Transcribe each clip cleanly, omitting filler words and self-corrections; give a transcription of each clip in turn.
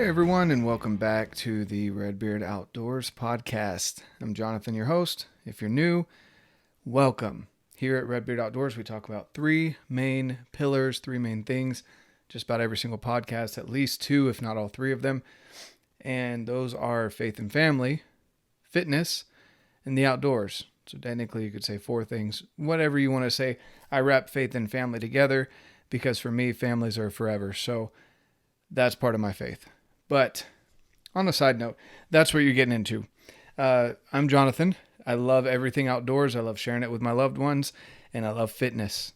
Hey everyone, and welcome back to the RedBeard Outdoors podcast. I'm Jonathan, your host. If you're new, welcome. Here at RedBeard Outdoors, we talk about three main pillars, three main things, just about every single podcast, at least two, if not all three of them. And those are faith and family, fitness, and the outdoors. So technically you could say four things, whatever you want to say. I wrap faith and family together because for me, families are forever. So that's part of my faith. But on a side note, that's what you're getting into. I'm Jonathan. I love everything outdoors. I love sharing it with my loved ones, and I love fitness.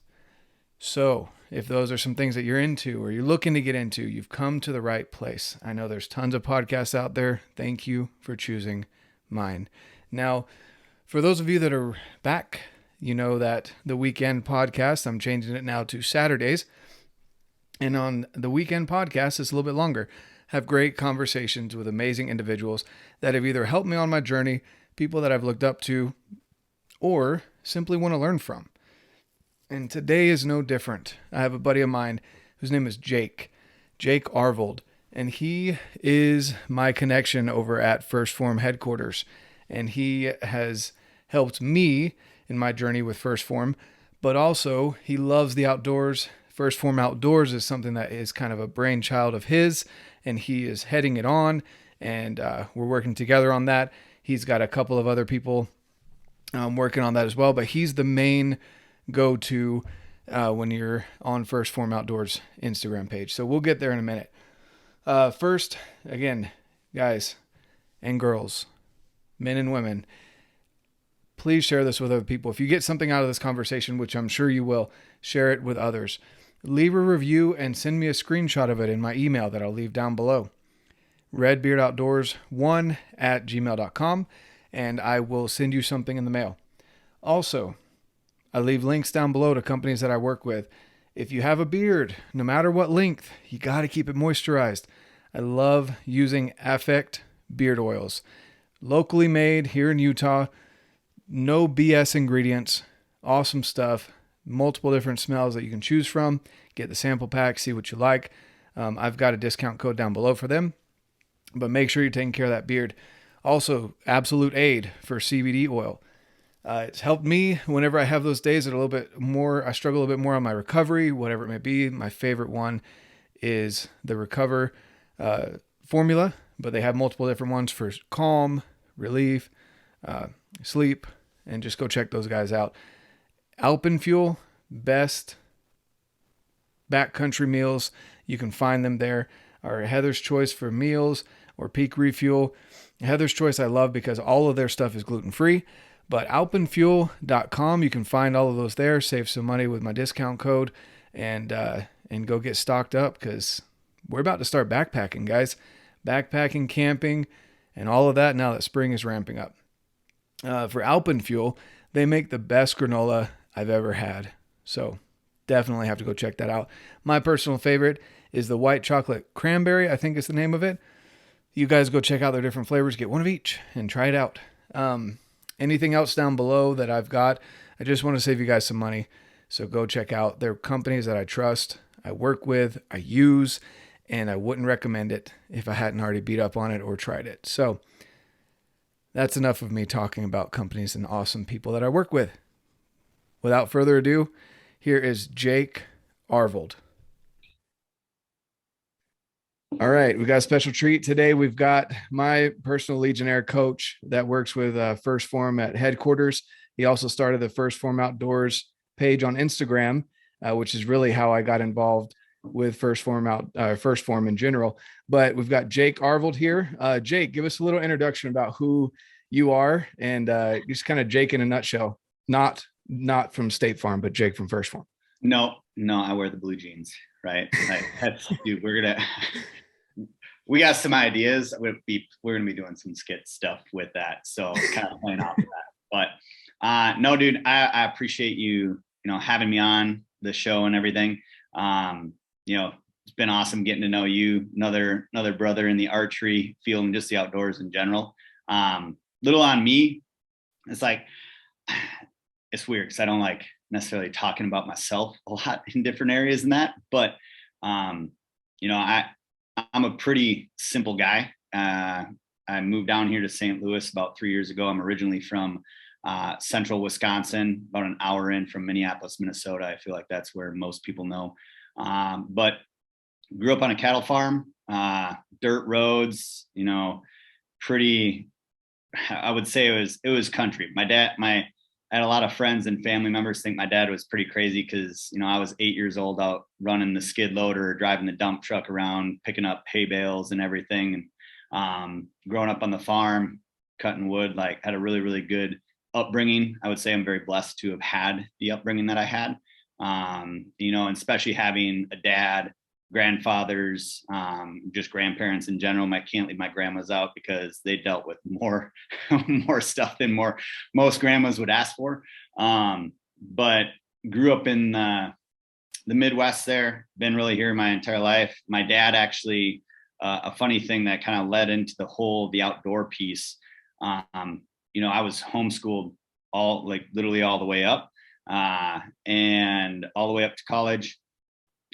So if those are some things that you're into or you're looking to get into, you've come to the right place. I know there's tons of podcasts out there. Thank you for choosing mine. Now, for those of you that are back, you know that the weekend podcast, I'm changing it now to Saturdays. And on the weekend podcast, it's a little bit longer. Have great conversations with amazing individuals that have either helped me on my journey, people that I've looked up to, or simply want to learn from. And today is no different. I have a buddy of mine whose name is Jake Arvold, and he is my connection over at Phorm headquarters. And he has helped me in my journey with Phorm, but also he loves the outdoors. Phorm Outdoors is something that is kind of a brainchild of his, and he is heading it on, and we're working together on that. He's got a couple of other people working on that as well, but he's the main go-to when you're on Phorm Outdoors Instagram page. So we'll get there in a minute. First, again, guys and girls, men and women, please share this with other people. If you get something out of this conversation, which I'm sure you will, share it with others. Leave a review and send me a screenshot of it in my email that I'll leave down below. redbeardoutdoors1@gmail.com, and I will send you something in the mail. Also, I leave links down below to companies that I work with. If you have a beard, no matter what length, you got to keep it moisturized. I love using Affect beard oils. Locally made here in Utah. No BS ingredients. Awesome stuff. Multiple different smells that you can choose from. Get the sample pack, see what you like. I've got a discount code down below for them, but make sure you're taking care of that beard. Also, Absolute Aid for CBD oil. It's helped me whenever I have those days that are a little bit more, I struggle a little bit more on my recovery, whatever it may be. My favorite one is the Recover formula, but they have multiple different ones for calm, relief, sleep, and just go check those guys out. Alpen Fuel, best backcountry meals. You can find them there. Or Heather's Choice for meals or Peak Refuel. Heather's Choice I love because all of their stuff is gluten-free. But alpenfuel.com, you can find all of those there. Save some money with my discount code and go get stocked up because we're about to start backpacking, guys. Backpacking, camping, and all of that now that spring is ramping up. For Alpen Fuel, they make the best granola I've ever had. So definitely have to go check that out. My personal favorite is the white chocolate cranberry, I think is the name of it. You guys go check out their different flavors, get one of each and try it out. Anything else down below that I've got, I just want to save you guys some money. So go check out. They're companies that I trust, I work with, I use, and I wouldn't recommend it if I hadn't already beat up on it or tried it. So that's enough of me talking about companies and awesome people that I work with. Without further ado, here is Jake Arvold. All right, we got a special treat today. We've got my personal Legionnaire coach that works with Phorm at headquarters. He also started the Phorm Outdoors page on Instagram, which is really how I got involved with Phorm in general. But we've got Jake Arvold here. Jake, give us a little introduction about who you are and just kind of Jake in a nutshell. Not from State Farm, but Jake from Phorm. No, I wear the blue jeans, right? Dude, we got some ideas. We're gonna be doing some skit stuff with that, so kind of playing off of that. But no, dude, I appreciate you having me on the show and everything. It's been awesome getting to know you, another brother in the archery field and just the outdoors in general. Little on me, it's like it's weird because I don't like necessarily talking about myself a lot in different areas and that, but I'm a pretty simple guy. I moved down here to St. Louis about 3 years ago. I'm originally from central Wisconsin, about an hour in from Minneapolis, Minnesota. I feel like that's where most people know. But grew up on a cattle farm, dirt roads, pretty, I would say it was country. I had a lot of friends and family members think my dad was pretty crazy because, I was 8 years old out running the skid loader, driving the dump truck around, picking up hay bales and everything. And growing up on the farm, cutting wood, like had a really, really good upbringing. I would say I'm very blessed to have had the upbringing that I had. And especially having a dad, grandfathers, just grandparents in general. I can't leave my grandmas out because they dealt with more more stuff than most grandmas would ask for. But grew up in the Midwest there, been really here my entire life. My dad actually, a funny thing that kind of led into the outdoor piece. I was homeschooled literally all the way up, and all the way up to college.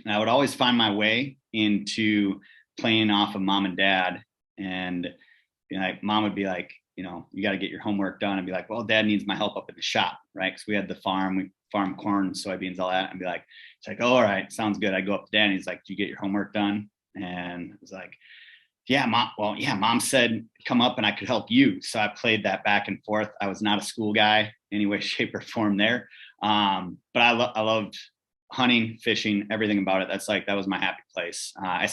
And I would always find my way into playing off of mom and dad. And mom would be like, you got to get your homework done. And be like, well, dad needs my help up at the shop, right? Because we had the farm, we farm corn, soybeans, all that. And be like, it's like, oh, all right, sounds good. I go up to dad and he's like, do you get your homework done? And I was like, yeah, mom. Well, yeah, mom said come up and I could help you. So I played that back and forth. I was not a school guy any way, shape, or form there. But I loved hunting, fishing, everything about it. That was my happy place. I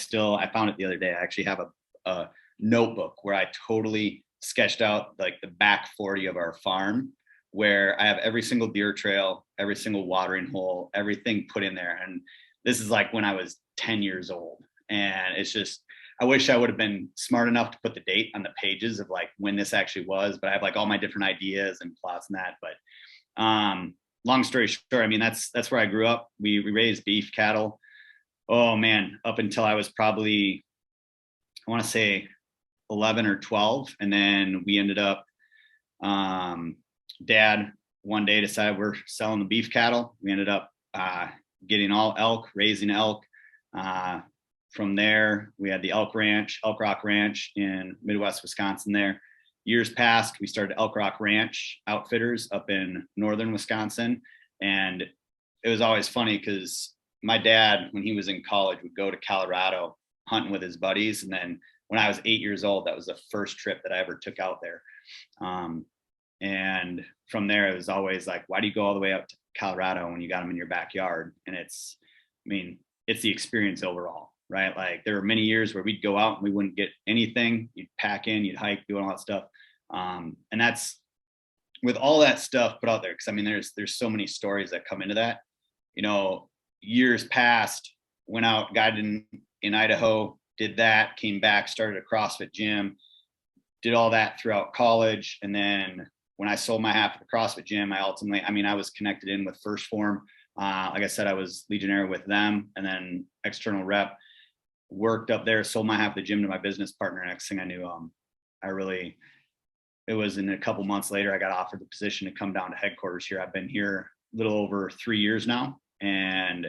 found it the other day. I actually have a notebook where I totally sketched out like the back 40 of our farm, where I have every single deer trail, every single watering hole, everything put in there. And this is like when I was 10 years old. And it's just, I wish I would have been smart enough to put the date on the pages of like when this actually was, but I have like all my different ideas and plots and that. But long story short, I mean, that's where I grew up. We raised beef cattle. Oh man, up until I was probably, I want to say 11 or 12. And then we ended up, dad one day decided we're selling the beef cattle. We ended up getting all elk, raising elk. From there, we had the Elk Rock Ranch in Midwest Wisconsin there. Years passed, we started Elk Rock Ranch Outfitters up in northern Wisconsin. And it was always funny because my dad, when he was in college, would go to Colorado hunting with his buddies. And then when I was 8 years old, that was the first trip that I ever took out there. And from there, it was always like, why do you go all the way up to Colorado when you got them in your backyard? And it's the experience overall, right? Like there were many years where we'd go out and we wouldn't get anything. You'd pack in, you'd hike, do all that stuff. And that's with all that stuff put out there. Cause there's so many stories that come into that, years past, went out, guided in Idaho, did that, came back, started a CrossFit gym, did all that throughout college. And then when I sold my half of the CrossFit gym, I was connected in with Phorm. Like I said, I was Legionnaire with them, and then external rep, worked up there, sold my half of the gym to my business partner. Next thing I knew, it was in a couple months later, I got offered the position to come down to headquarters here. I've been here a little over 3 years now. And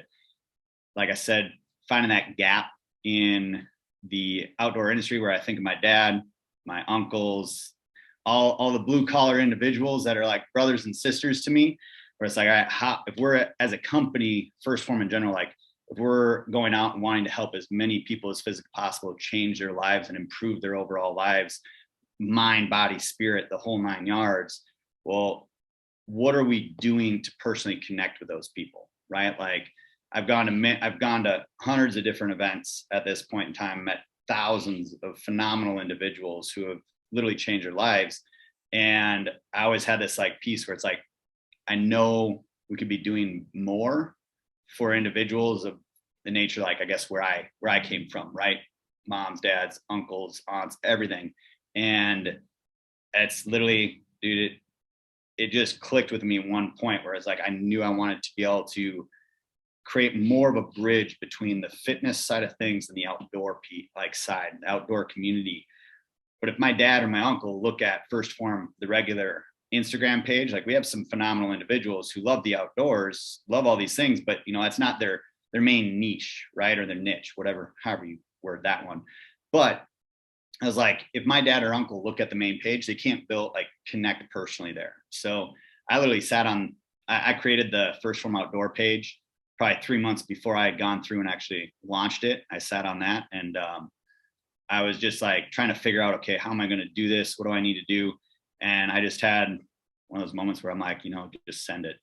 like I said, finding that gap in the outdoor industry where I think of my dad, my uncles, all the blue collar individuals that are like brothers and sisters to me, where it's like, all right, if we're as a company, Phorm in general, like if we're going out and wanting to help as many people as physically possible change their lives and improve their overall lives, mind, body, spirit, the whole 9 yards, well, what are we doing to personally connect with those people, right? Like I've gone to hundreds of different events at this point in time, met thousands of phenomenal individuals who have literally changed their lives. And I always had this like piece where it's like, I know we could be doing more for individuals of the nature, like I guess where I came from, right? Moms, dads, uncles, aunts, everything. And it's literally, dude, it just clicked with me at one point where it's like, I knew I wanted to be able to create more of a bridge between the fitness side of things and the outdoor side, the outdoor community. But if my dad or my uncle look at Phorm, the regular Instagram page, like we have some phenomenal individuals who love the outdoors, love all these things, but that's not their main niche, right? Or their niche, however you word that one. But I was like, if my dad or uncle look at the main page, they can't connect personally there. So I literally I created the First Phorm Outdoor page probably 3 months before I had gone through and actually launched it. I sat on that, and I was just like trying to figure out, okay, how am I going to do this? What do I need to do? And I just had one of those moments where I'm like, just send it.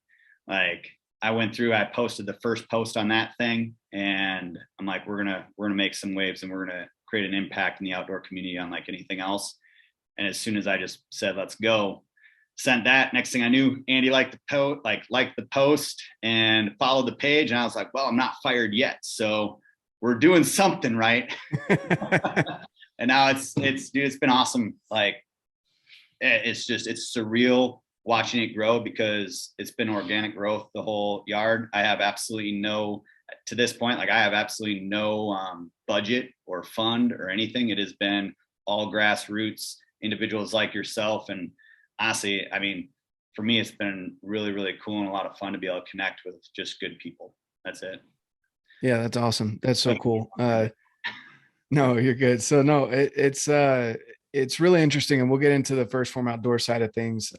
Like, I went through, I posted the first post on that thing, and I'm like, we're gonna make some waves, and we're gonna create an impact in the outdoor community unlike anything else. And as soon as I just said, let's go, sent that, next thing I knew, Andy liked the post and followed the page. And I was like, well, I'm not fired yet, so we're doing something right. And now it's been awesome. Like, it's surreal watching it grow, because it's been organic growth, the whole yard. I have absolutely no, to this point, like, I have absolutely no budget or fund or anything. It has been all grassroots, individuals like yourself. And honestly, I mean, for me, it's been really, really cool and a lot of fun to be able to connect with just good people. That's it. Yeah, that's awesome. That's so cool. No, you're good. So no, it's really interesting, and we'll get into the First Phorm Outdoor side of things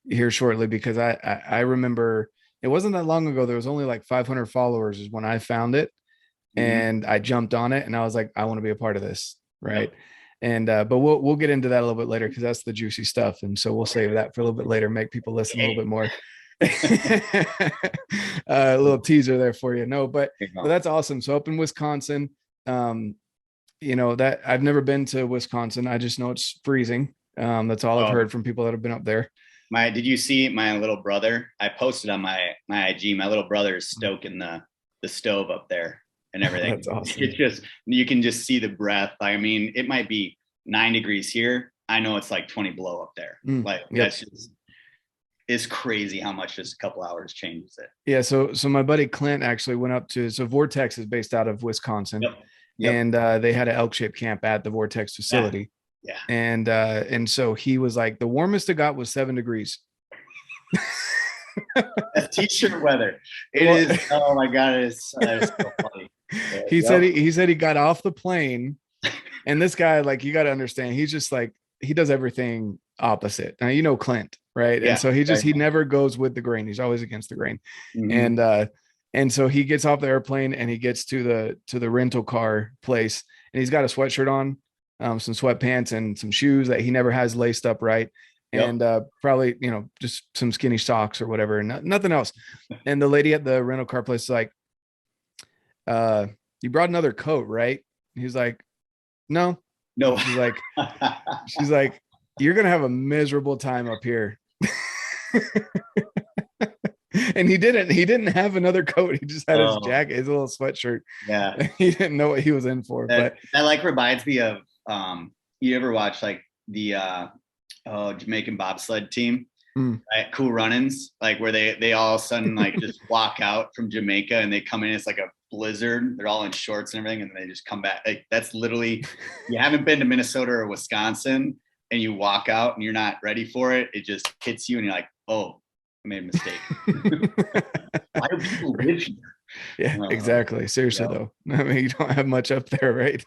here shortly, because I remember it wasn't that long ago. There was only like 500 followers is when I found it, and I jumped on it, and I was like, I want to be a part of this, right? Yep. And but we'll get into that a little bit later, because that's the juicy stuff, and so we'll save that for a little bit later. Make people listen a little bit more. A little teaser there for you. No, but that's awesome. So up in Wisconsin, that I've never been to Wisconsin. I just know it's freezing. That's all I've heard from people that have been up there. Did you see my little brother? I posted on my IG. My little brother is stoking the stove up there and everything. That's awesome. It's just, you can just see the breath. I mean, it might be 9 degrees here. I know it's like 20 below up there. That's just, it's crazy how much just a couple hours changes it. Yeah. So my buddy Clint actually went up to, so Vortex is based out of Wisconsin. Yep. And they had an elk-shaped camp at the Vortex facility. Yeah. And so he was like, the warmest it got was 7 degrees. That's t-shirt weather. It is. Oh my God. It is so funny. He said he got off the plane, and this guy, like, you got to understand, he's just like, he does everything opposite. Now, Clint, right? Yeah, and so he never goes with the grain. He's always against the grain. Mm-hmm. And so he gets off the airplane, and he gets to the rental car place, and he's got a sweatshirt on, some sweatpants, and some shoes that he never has laced up right. And probably, just some skinny socks or whatever, and nothing else. And the lady at the rental car place is like, you brought another coat, right? He's like, no. She's like, you're going to have a miserable time up here. And he didn't have another coat. He just had his jacket, his little sweatshirt. Yeah. He didn't know what he was in for. That like reminds me of, you ever watch like the Jamaican bobsled team? Right? Cool Runnings, like where they all of a sudden like just walk out from Jamaica and they come in, it's like a blizzard, they're all in shorts and everything, and they just come back. Like, that's literally, you haven't been to Minnesota or Wisconsin and you walk out and you're not ready for it, it just hits you and you're like, oh, I made a mistake. Why do people live here? Yeah, exactly. Seriously, though. I mean, you don't have much up there, right?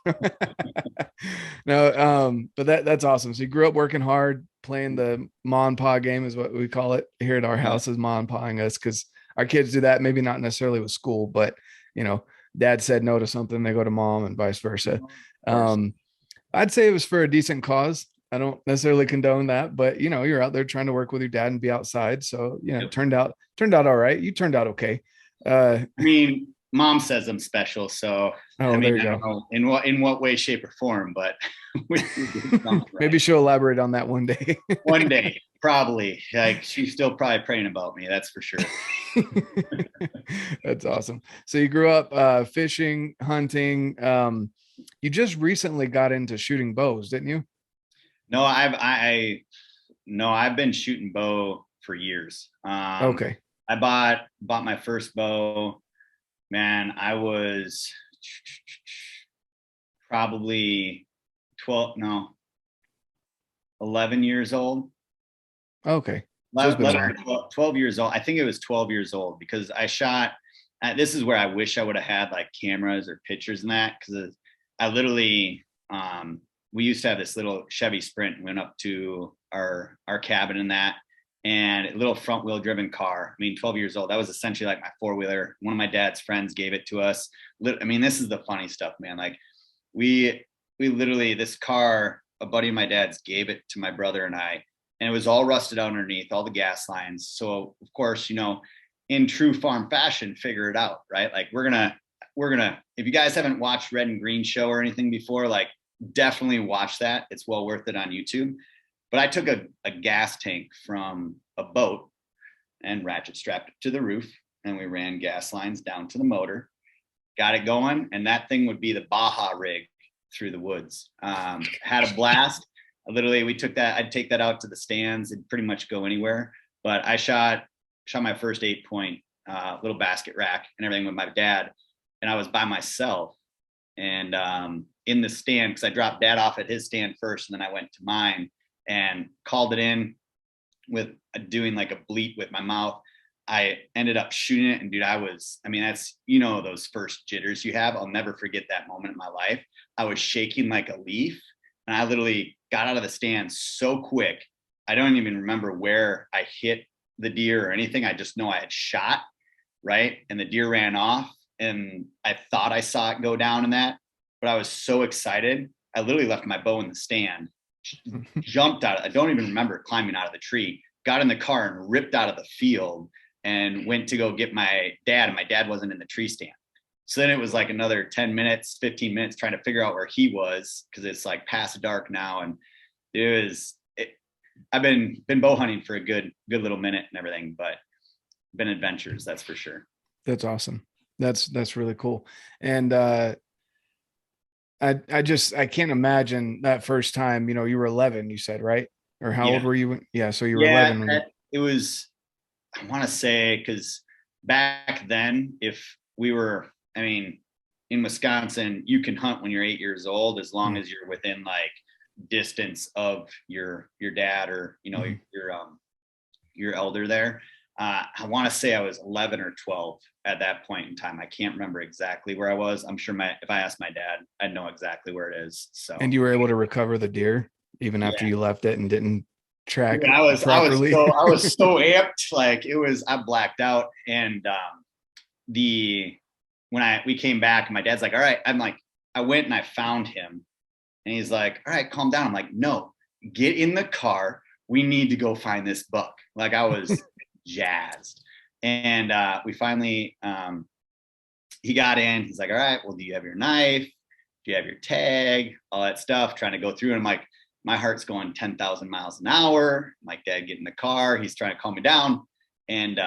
No, but that's awesome. So you grew up working hard, playing the Ma and Pa game is what we call it here at our house, is Ma and Paing us, because our kids do that. Maybe not necessarily with school, but dad said no to something, they go to mom, and vice versa. I'd say it was for a decent cause. I don't necessarily condone that, but you're out there trying to work with your dad and be outside. So, it turned out all right. You turned out okay. I mean, mom says I'm special, so I mean, there you I don't know in what way, shape, or form, but maybe she'll elaborate on that one day. One day, probably. Like, she's still probably praying about me, that's for sure. That's awesome. So you grew up fishing, hunting. You just recently got into shooting bows, didn't you? No, I've been shooting bow for years. Okay. I bought my first bow. Man, I was probably 11 years old. Okay. 12 years old. I think it was 12 years old, because I shot, this is where I wish I would have had like cameras or pictures and that, because I literally, we used to have this little Chevy Sprint. We went up to our cabin in that, and a little front wheel driven car. I mean, 12 years old. That was essentially like my 4-wheeler. One of my dad's friends gave it to us. I mean, this is the funny stuff, man. Like we literally, this car, a buddy of my dad's gave it to my brother and I, and it was all rusted out underneath, all the gas lines. So of course, you know, in true farm fashion, figure it out, right? Like we're gonna, if you guys haven't watched Red and Green Show or anything before, like definitely watch that. It's well worth it on YouTube. But I took a gas tank from a boat and ratchet strapped it to the roof, and we ran gas lines down to the motor, got it going, and that thing would be the Baja rig through the woods. Had a blast. Literally, we took that. I'd take that out to the stands and pretty much go anywhere. But I shot my first 8-point little basket rack and everything with my dad, and I was by myself. And in the stand, because I dropped dad off at his stand first, and then I went to mine and called it in with doing like a bleat with my mouth. I ended up shooting it, and dude, I mean, that's, you know, those first jitters you have. I'll never forget that moment in my life. I was shaking like a leaf, and I literally got out of the stand so quick. I don't even remember where I hit the deer or anything. I just know I had shot, right? And the deer ran off, and I thought I saw it go down in that, but I was so excited. I literally left my bow in the stand, jumped out. I don't even remember climbing out of the tree, got in the car and ripped out of the field and went to go get my dad, and my dad wasn't in the tree stand. So then it was like another 10 minutes, 15 minutes trying to figure out where he was, because it's like past dark now. And I've been bow hunting for a good little minute and everything, but been adventures, that's for sure. That's awesome. That's really cool. And I can't imagine that first time. You know, you were 11, you said, right? Or how old were you? Yeah, so you were 11 when it was, I want to say, because back then, if we were, I mean, in Wisconsin, you can hunt when you're 8 years old, as long as you're within like distance of your dad, or, you know, your elder there. I want to say I was 11 or 12 at that point in time. I can't remember exactly where I was. I'm sure if I asked my dad, I'd know exactly where it is. So. And you were able to recover the deer even after you left it and didn't track it properly? I was so amped. Like I blacked out. And when we came back, and my dad's like, all right, I went and I found him, and he's like, all right, calm down. I'm like, no, get in the car. We need to go find this buck. Like I was jazzed. And we finally, he got in. He's like, all right, well, do you have your knife? Do you have your tag? All that stuff, trying to go through. And I'm like, my heart's going 10,000 miles an hour. I'm like, Dad, get in the car. He's trying to calm me down. And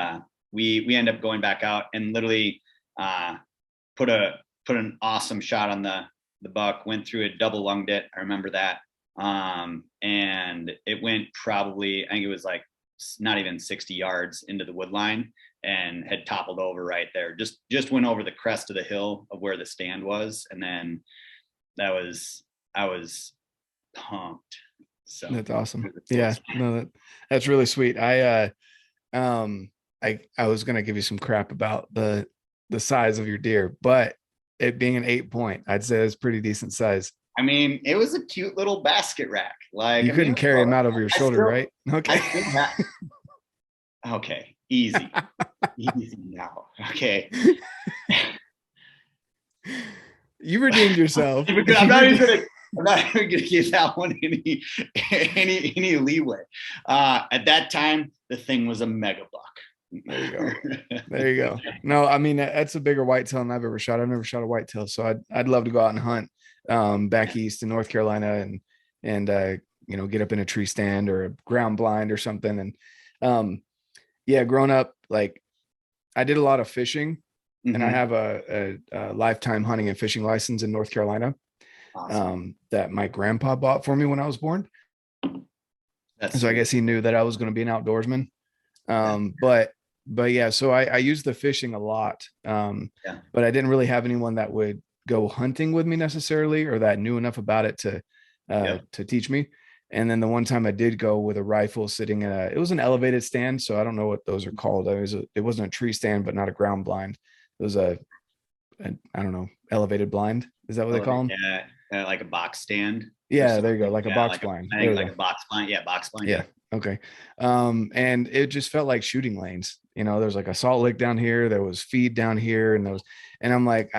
we end up going back out and literally put an awesome shot on the buck, went through it, double lunged it. I remember that. And it went probably, I think it was like not even 60 yards into the wood line, and had toppled over right there. Just went over the crest of the hill of where the stand was. And then I was pumped. So that's awesome. Yeah, no, that's really sweet. I was going to give you some crap about the size of your deer, but it being an 8-point, I'd say it's pretty decent size. I mean, it was a cute little basket rack. Like you couldn't carry him out over your shoulder, right? Okay. Okay. Easy. Easy now. Okay. You redeemed yourself. I'm not even gonna give that one any leeway. At that time, the thing was a mega buck. There you go. There you go. No, I mean, that's a bigger whitetail than I've ever shot. I've never shot a whitetail, so I'd love to go out and hunt back east in North Carolina and you know, get up in a tree stand or a ground blind or something. And yeah, growing up, like I did a lot of fishing, and I have a lifetime hunting and fishing license in North Carolina. Awesome. That my grandpa bought for me when I was born. So I guess he knew that I was going to be an outdoorsman. But yeah, so I used the fishing a lot. But I didn't really have anyone that would go hunting with me necessarily, or that knew enough about it to teach me. And then the one time I did go with a rifle sitting in it was an elevated stand. So I don't know what those are called. It wasn't a tree stand, but not a ground blind. It was a I don't know, elevated blind. Is that what they call them? Yeah, like a box stand or Yeah, there you go. something. Like a Yeah, box like blind. I There think we like go. a box blind. Yeah, box blind. Yeah. Yeah. Okay. And it just felt like shooting lanes. There's like a salt lick down here, there was feed down here, and I'm like,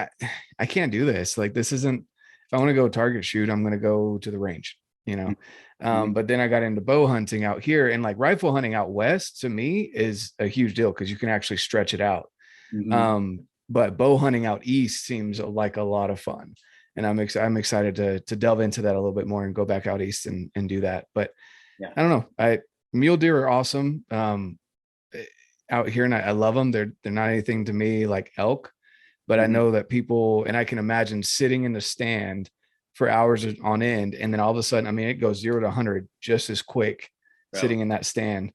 I can't do this. Like, this isn't, if I want to go target shoot, I'm going to go to the range, you know. Mm-hmm. But then I got into bow hunting out here, and like rifle hunting out west to me is a huge deal because you can actually stretch it out. Mm-hmm. But bow hunting out east seems like a lot of fun. And I'm excited to delve into that a little bit more and go back out east and do that. But Yeah. I don't know. Mule deer are awesome out here, and I love them. They're not anything to me like elk, but I Mm-hmm. know that people, and I can imagine sitting in the stand for hours on end, and then all of a sudden, I mean, it goes 0 to 100 just as quick Bro. sitting in that stand.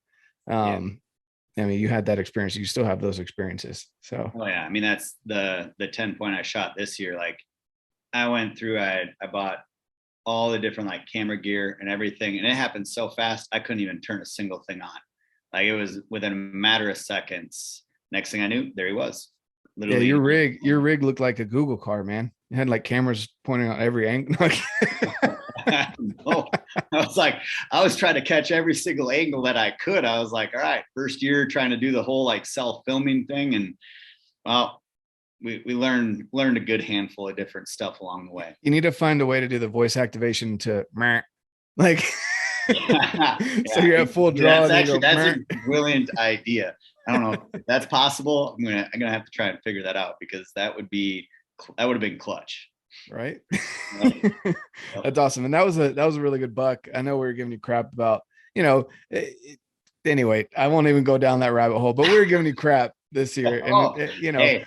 Yeah. I mean, you had that experience. You still have those experiences. So, Oh yeah. I mean, that's the 10 point I shot this year. Like I went through, I bought all the different like camera gear and everything. And it happened so fast, I couldn't even turn a single thing on. Like it was within a matter of seconds. Next thing I knew, there he was. yeah, Literally. your rig looked like a Google car, man. It had like cameras pointing out every angle. Oh, I was trying to catch every single angle that I could. I was like, all right, first year trying to do the whole like self-filming thing. And well, we learned a good handful of different stuff along the way. You need to find a way to do the voice activation to like Yeah, so you're at full draw. that's a brilliant idea. I don't know if that's possible. I'm gonna have to try and figure that out because that would have been clutch. Right. That's awesome. And that was a really good buck. I know we were giving you crap about, anyway, I won't even go down that rabbit hole, but we were giving you crap this year. And hey,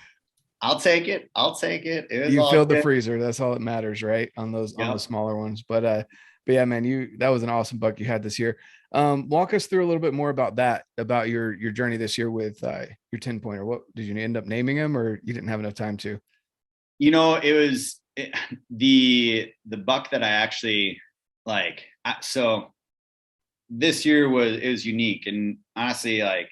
I'll take it. It was you all filled the good. freezer. That's all that matters, right? On those Yep. on the smaller ones. But yeah, man, that was an awesome buck you had this year. Walk us through a little bit more about that, about your journey this year with your 10 pointer. What did you end up naming him, or you didn't have enough time to? It was the buck that I actually like. So this year was unique, and honestly, like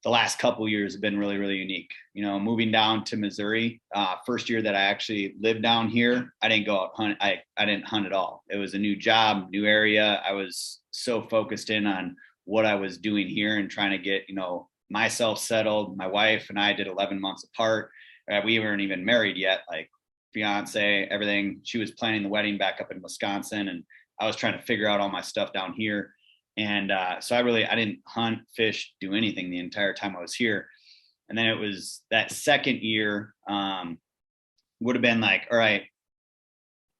the last couple years have been really, really unique. Moving down to Missouri, first year that I actually lived down here, I didn't go out hunt. I didn't hunt at all. It was a new job, new area. I was so focused in on what I was doing here and trying to get, myself settled. My wife and I did 11 months apart. We weren't even married yet, like fiance, everything. She was planning the wedding back up in Wisconsin, and I was trying to figure out all my stuff down here. And so I didn't hunt, fish, do anything the entire time I was here. And then it was that second year would have been like, all right,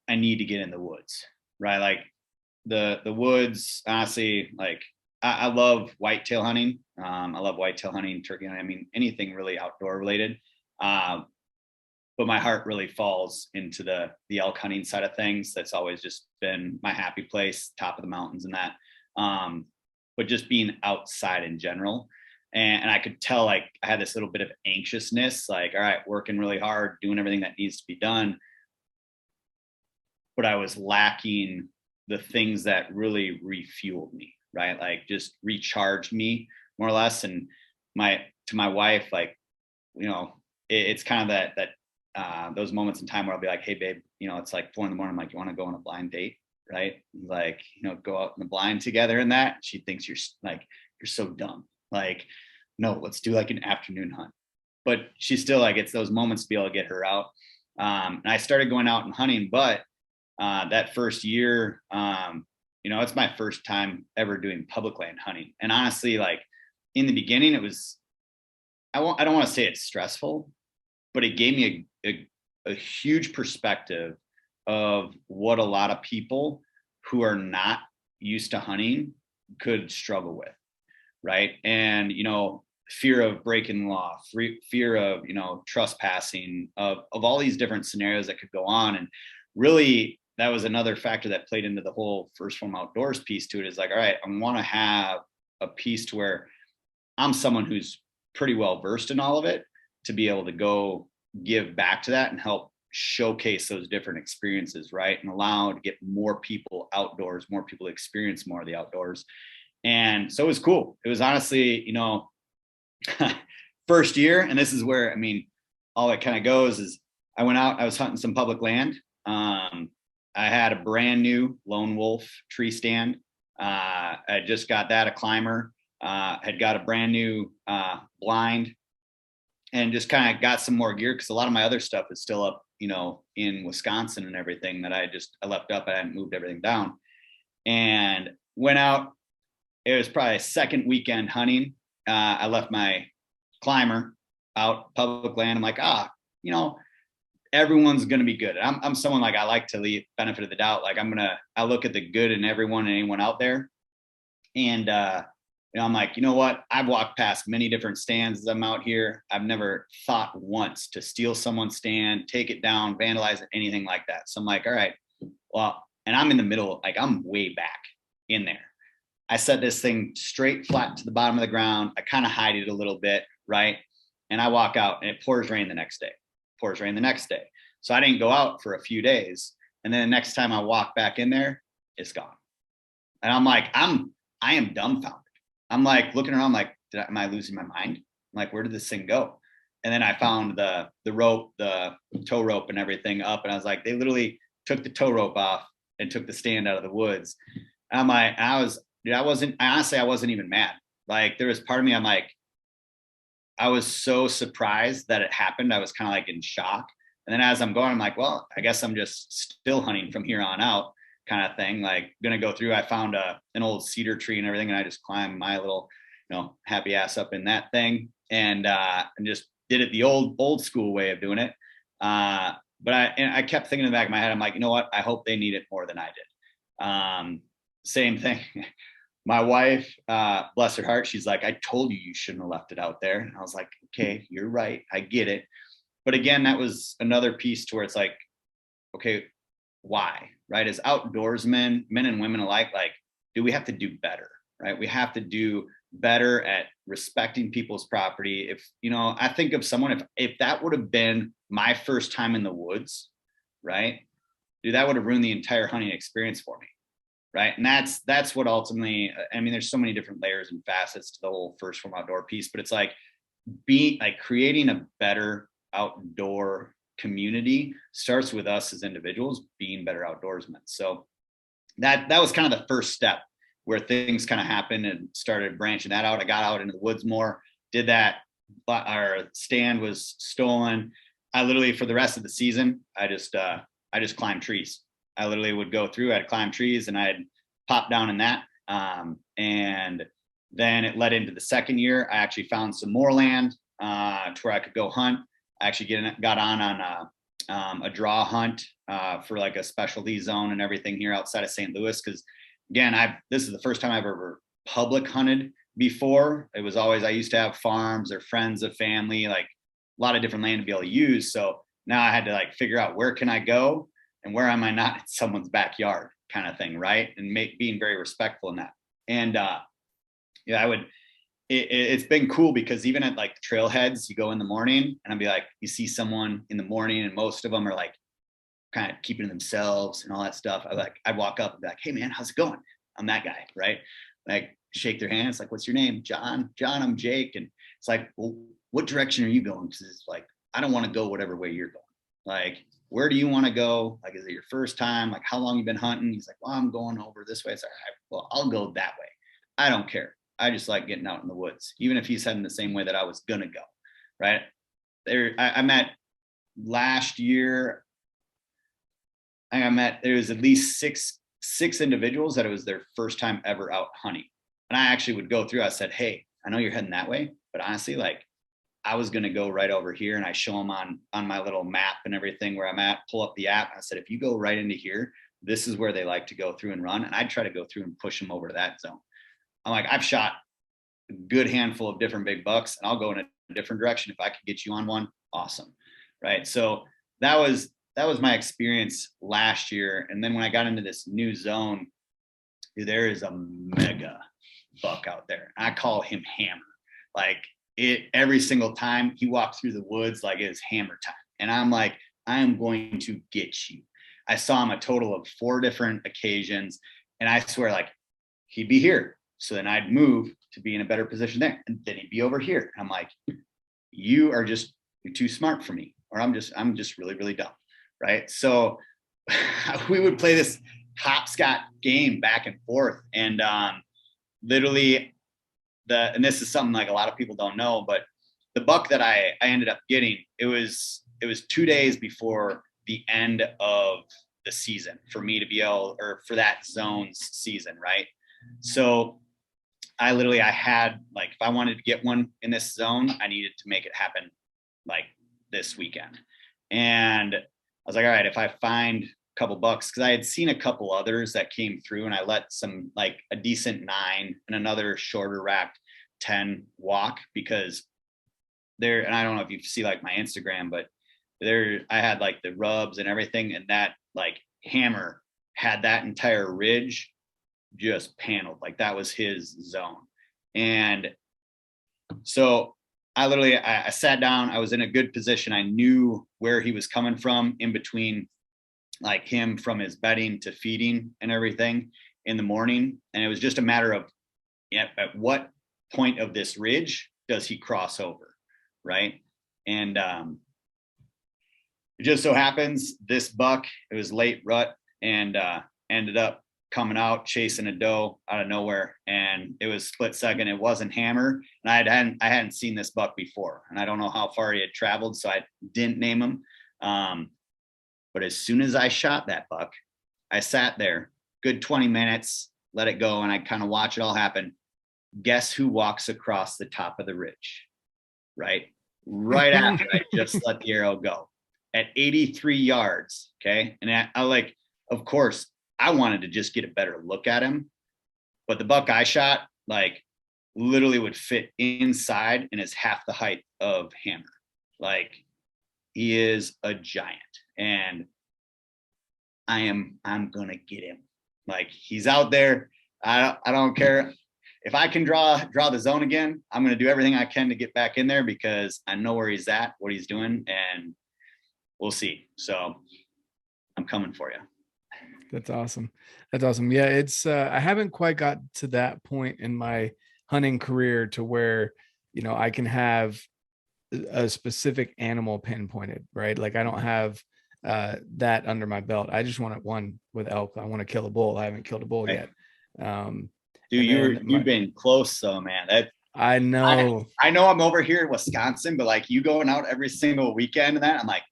I need to get in the woods, right? Like the woods, honestly, like I love whitetail hunting. I love whitetail hunting, turkey hunting. I mean, anything really outdoor related. But my heart really falls into the elk hunting side of things. That's always just been my happy place, top of the mountains and that. But just being outside in general. And I could tell like I had this little bit of anxiousness, like, all right, working really hard, doing everything that needs to be done. But I was lacking the things that really refueled me, right? Like just recharged me more or less. And to my wife, like, it's kind of that those moments in time where I'll be like, hey babe, it's like 4 a.m. I'm like, you want to go on a blind date? Right? Like, go out in the blind together and that. She thinks you're so dumb. Like, no, let's do like an afternoon hunt. But she's still like, it's those moments to be able to get her out. And I started going out and hunting, but that first year, it's my first time ever doing public land hunting. And honestly, like in the beginning, it was, I don't want to say it's stressful, but it gave me a huge perspective of what a lot of people who are not used to hunting could struggle with, right? And fear of breaking the law, fear of trespassing, of all these different scenarios that could go on. And really that was another factor that played into the whole First Phorm Outdoors piece to it, is like, all right, I want to have a piece to where I'm someone who's pretty well versed in all of it, to be able to go give back to that and help showcase those different experiences, right? And allow to get more people outdoors, more people to experience more of the outdoors. And so it was cool. It was honestly, first year. And this is where, I mean, all it kind of goes is I went out, I was hunting some public land. I had a brand new lone wolf tree stand. I just got that, a climber, had got a brand new blind, and just kind of got some more gear because a lot of my other stuff is still up, in Wisconsin and everything that I left up. I hadn't moved everything down, and went out. It was probably a second weekend hunting. I left my climber out public land. I'm like, everyone's going to be good. I'm someone like, I like to leave benefit of the doubt. Like I look at the good in everyone and anyone out there. And, I'm like, you know what? I've walked past many different stands as I'm out here. I've never thought once to steal someone's stand, take it down, vandalize it, anything like that. So I'm like, all right, well, and I'm in the middle, like I'm way back in there. I set this thing straight flat to the bottom of the ground. I kind of hide it a little bit, right? And I walk out and it pours rain the next day. So I didn't go out for a few days. And then the next time I walk back in there, it's gone. And I'm like, I am dumbfounded. I'm like looking around, like, am I losing my mind? I'm like, where did this thing go? And then I found the rope, the tow rope and everything up. And I was like, they literally took the tow rope off and took the stand out of the woods. And I'm like, I wasn't even mad. Like there was part of me, I'm like, I was so surprised that it happened. I was kind of like in shock. And then as I'm going, I'm like, well, I guess I'm just still hunting from here on out kind of thing. Like gonna go through, I found an old cedar tree and everything. And I just climbed my little, happy ass up in that thing and just did it the old school way of doing it. But I kept thinking in the back of my head, I'm like, you know what? I hope they need it more than I did. Same thing. My wife, bless her heart, she's like, I told you shouldn't have left it out there. And I was like, okay, you're right. I get it. But again, that was another piece to where it's like, okay, why, right? As outdoorsmen, men and women alike, like, do we have to do better, right? We have to do better at respecting people's property. If, I think of someone, if that would have been my first time in the woods, right? Dude, that would have ruined the entire hunting experience for me. Right. And that's what ultimately, there's so many different layers and facets to the whole first Phorm outdoor piece, but it's like creating a better outdoor community starts with us as individuals being better outdoorsmen. So that was kind of the first step where things kind of happened and started branching that out. I got out into the woods more, did that. Our stand was stolen. I literally, for the rest of the season, I just climbed trees. I literally would go through, I'd climb trees and I'd pop down in that. And then it led into the second year. I actually found some more land to where I could go hunt. I actually got on a draw hunt for like a specialty zone and everything here outside of St. Louis. Cause again, this is the first time I've ever public hunted before. It was always, I used to have farms or friends of family, like a lot of different land to be able to use. So now I had to like figure out where can I go and where am I not in someone's backyard kind of thing, right? And being very respectful in that. And it's been cool because even at like the trailheads, you go in the morning and I'd be like, you see someone in the morning and most of them are like kind of keeping to themselves and all that stuff. I'd walk up and be like, hey man, how's it going? I'm that guy, right? Like shake their hands, like, what's your name? John, I'm Jake. And it's like, well, what direction are you going? Because it's like, I don't want to go whatever way you're going. Like, where do you want to go? Like, is it your first time? Like, how long you been hunting? He's like, well, I'm going over this way. It's all right. Well, I'll go that way. I don't care. I just like getting out in the woods, even if he's heading the same way that I was going to go. Right there. I met last year. There was at least six individuals that it was their first time ever out hunting. And I actually would go through, I said, hey, I know you're heading that way, but honestly, like, I was going to go right over here, and I show them on my little map and everything where I'm at, pull up the app. And I said, if you go right into here, this is where they like to go through and run. And I'd try to go through and push them over to that zone. I'm like, I've shot a good handful of different big bucks, and I'll go in a different direction. If I could get you on one, awesome. Right. So that was my experience last year. And then when I got into this new zone, there is a mega buck out there. I call him Hammer. Like, every single time he walked through the woods, like it was hammer time. And I'm like, I am going to get you. I saw him a total of 4 different occasions. And I swear, like, he'd be here. So then I'd move to be in a better position there. And then he'd be over here. And I'm like, you're too smart for me. or I'm just really, really dumb. Right. So we would play this hopscotch game back and forth. And literally and this is something like a lot of people don't know, but the buck that I ended up getting, it was 2 days before the end of the season for me to be able, or for that zone's season. Right. So I had, like, if I wanted to get one in this zone, I needed to make it happen like this weekend. And I was like, all right, if I find a couple bucks, because I had seen a couple others that came through, and I let some, like a decent 9 and another shorter racked 10 walk, because there, and I don't know if you see like my Instagram, but there I had like the rubs and everything, and that like hammer had that entire ridge just paneled, like that was his zone. And so I sat down, I was in a good position, I knew where he was coming from in between, like him from his bedding to feeding and everything in the morning. And it was just a matter of at what point of this ridge does he cross over, right? And it just so happens this buck, it was late rut, and ended up coming out chasing a doe out of nowhere, and it was split second. It wasn't hammer, and I hadn't seen this buck before, and I don't know how far he had traveled, so I didn't name him. But as soon as I shot that buck, I sat there good 20 minutes, let it go, and I kind of watch it all happen. Guess who walks across the top of the ridge? Right after I just let the arrow go at 83 yards. Okay, and I like, of course, I wanted to just get a better look at him, but the buck I shot, like, literally would fit inside and is half the height of hammer. Like, he is a giant, and I'm gonna get him. Like, he's out there. I don't care if I can draw the zone again. I'm gonna do everything I can to get back in there, because I know where he's at, what he's doing, and we'll see. So I'm coming for you. That's awesome. That's awesome. Yeah, it's I haven't quite got to that point in my hunting career to where, I can have a specific animal pinpointed, right? Like, I don't have that under my belt. I just want it one with elk. I want to kill a bull. I haven't killed a bull yet. Dude, you've been close though, man. I know. I know I'm over here in Wisconsin, but like, you going out every single weekend and that, I'm like,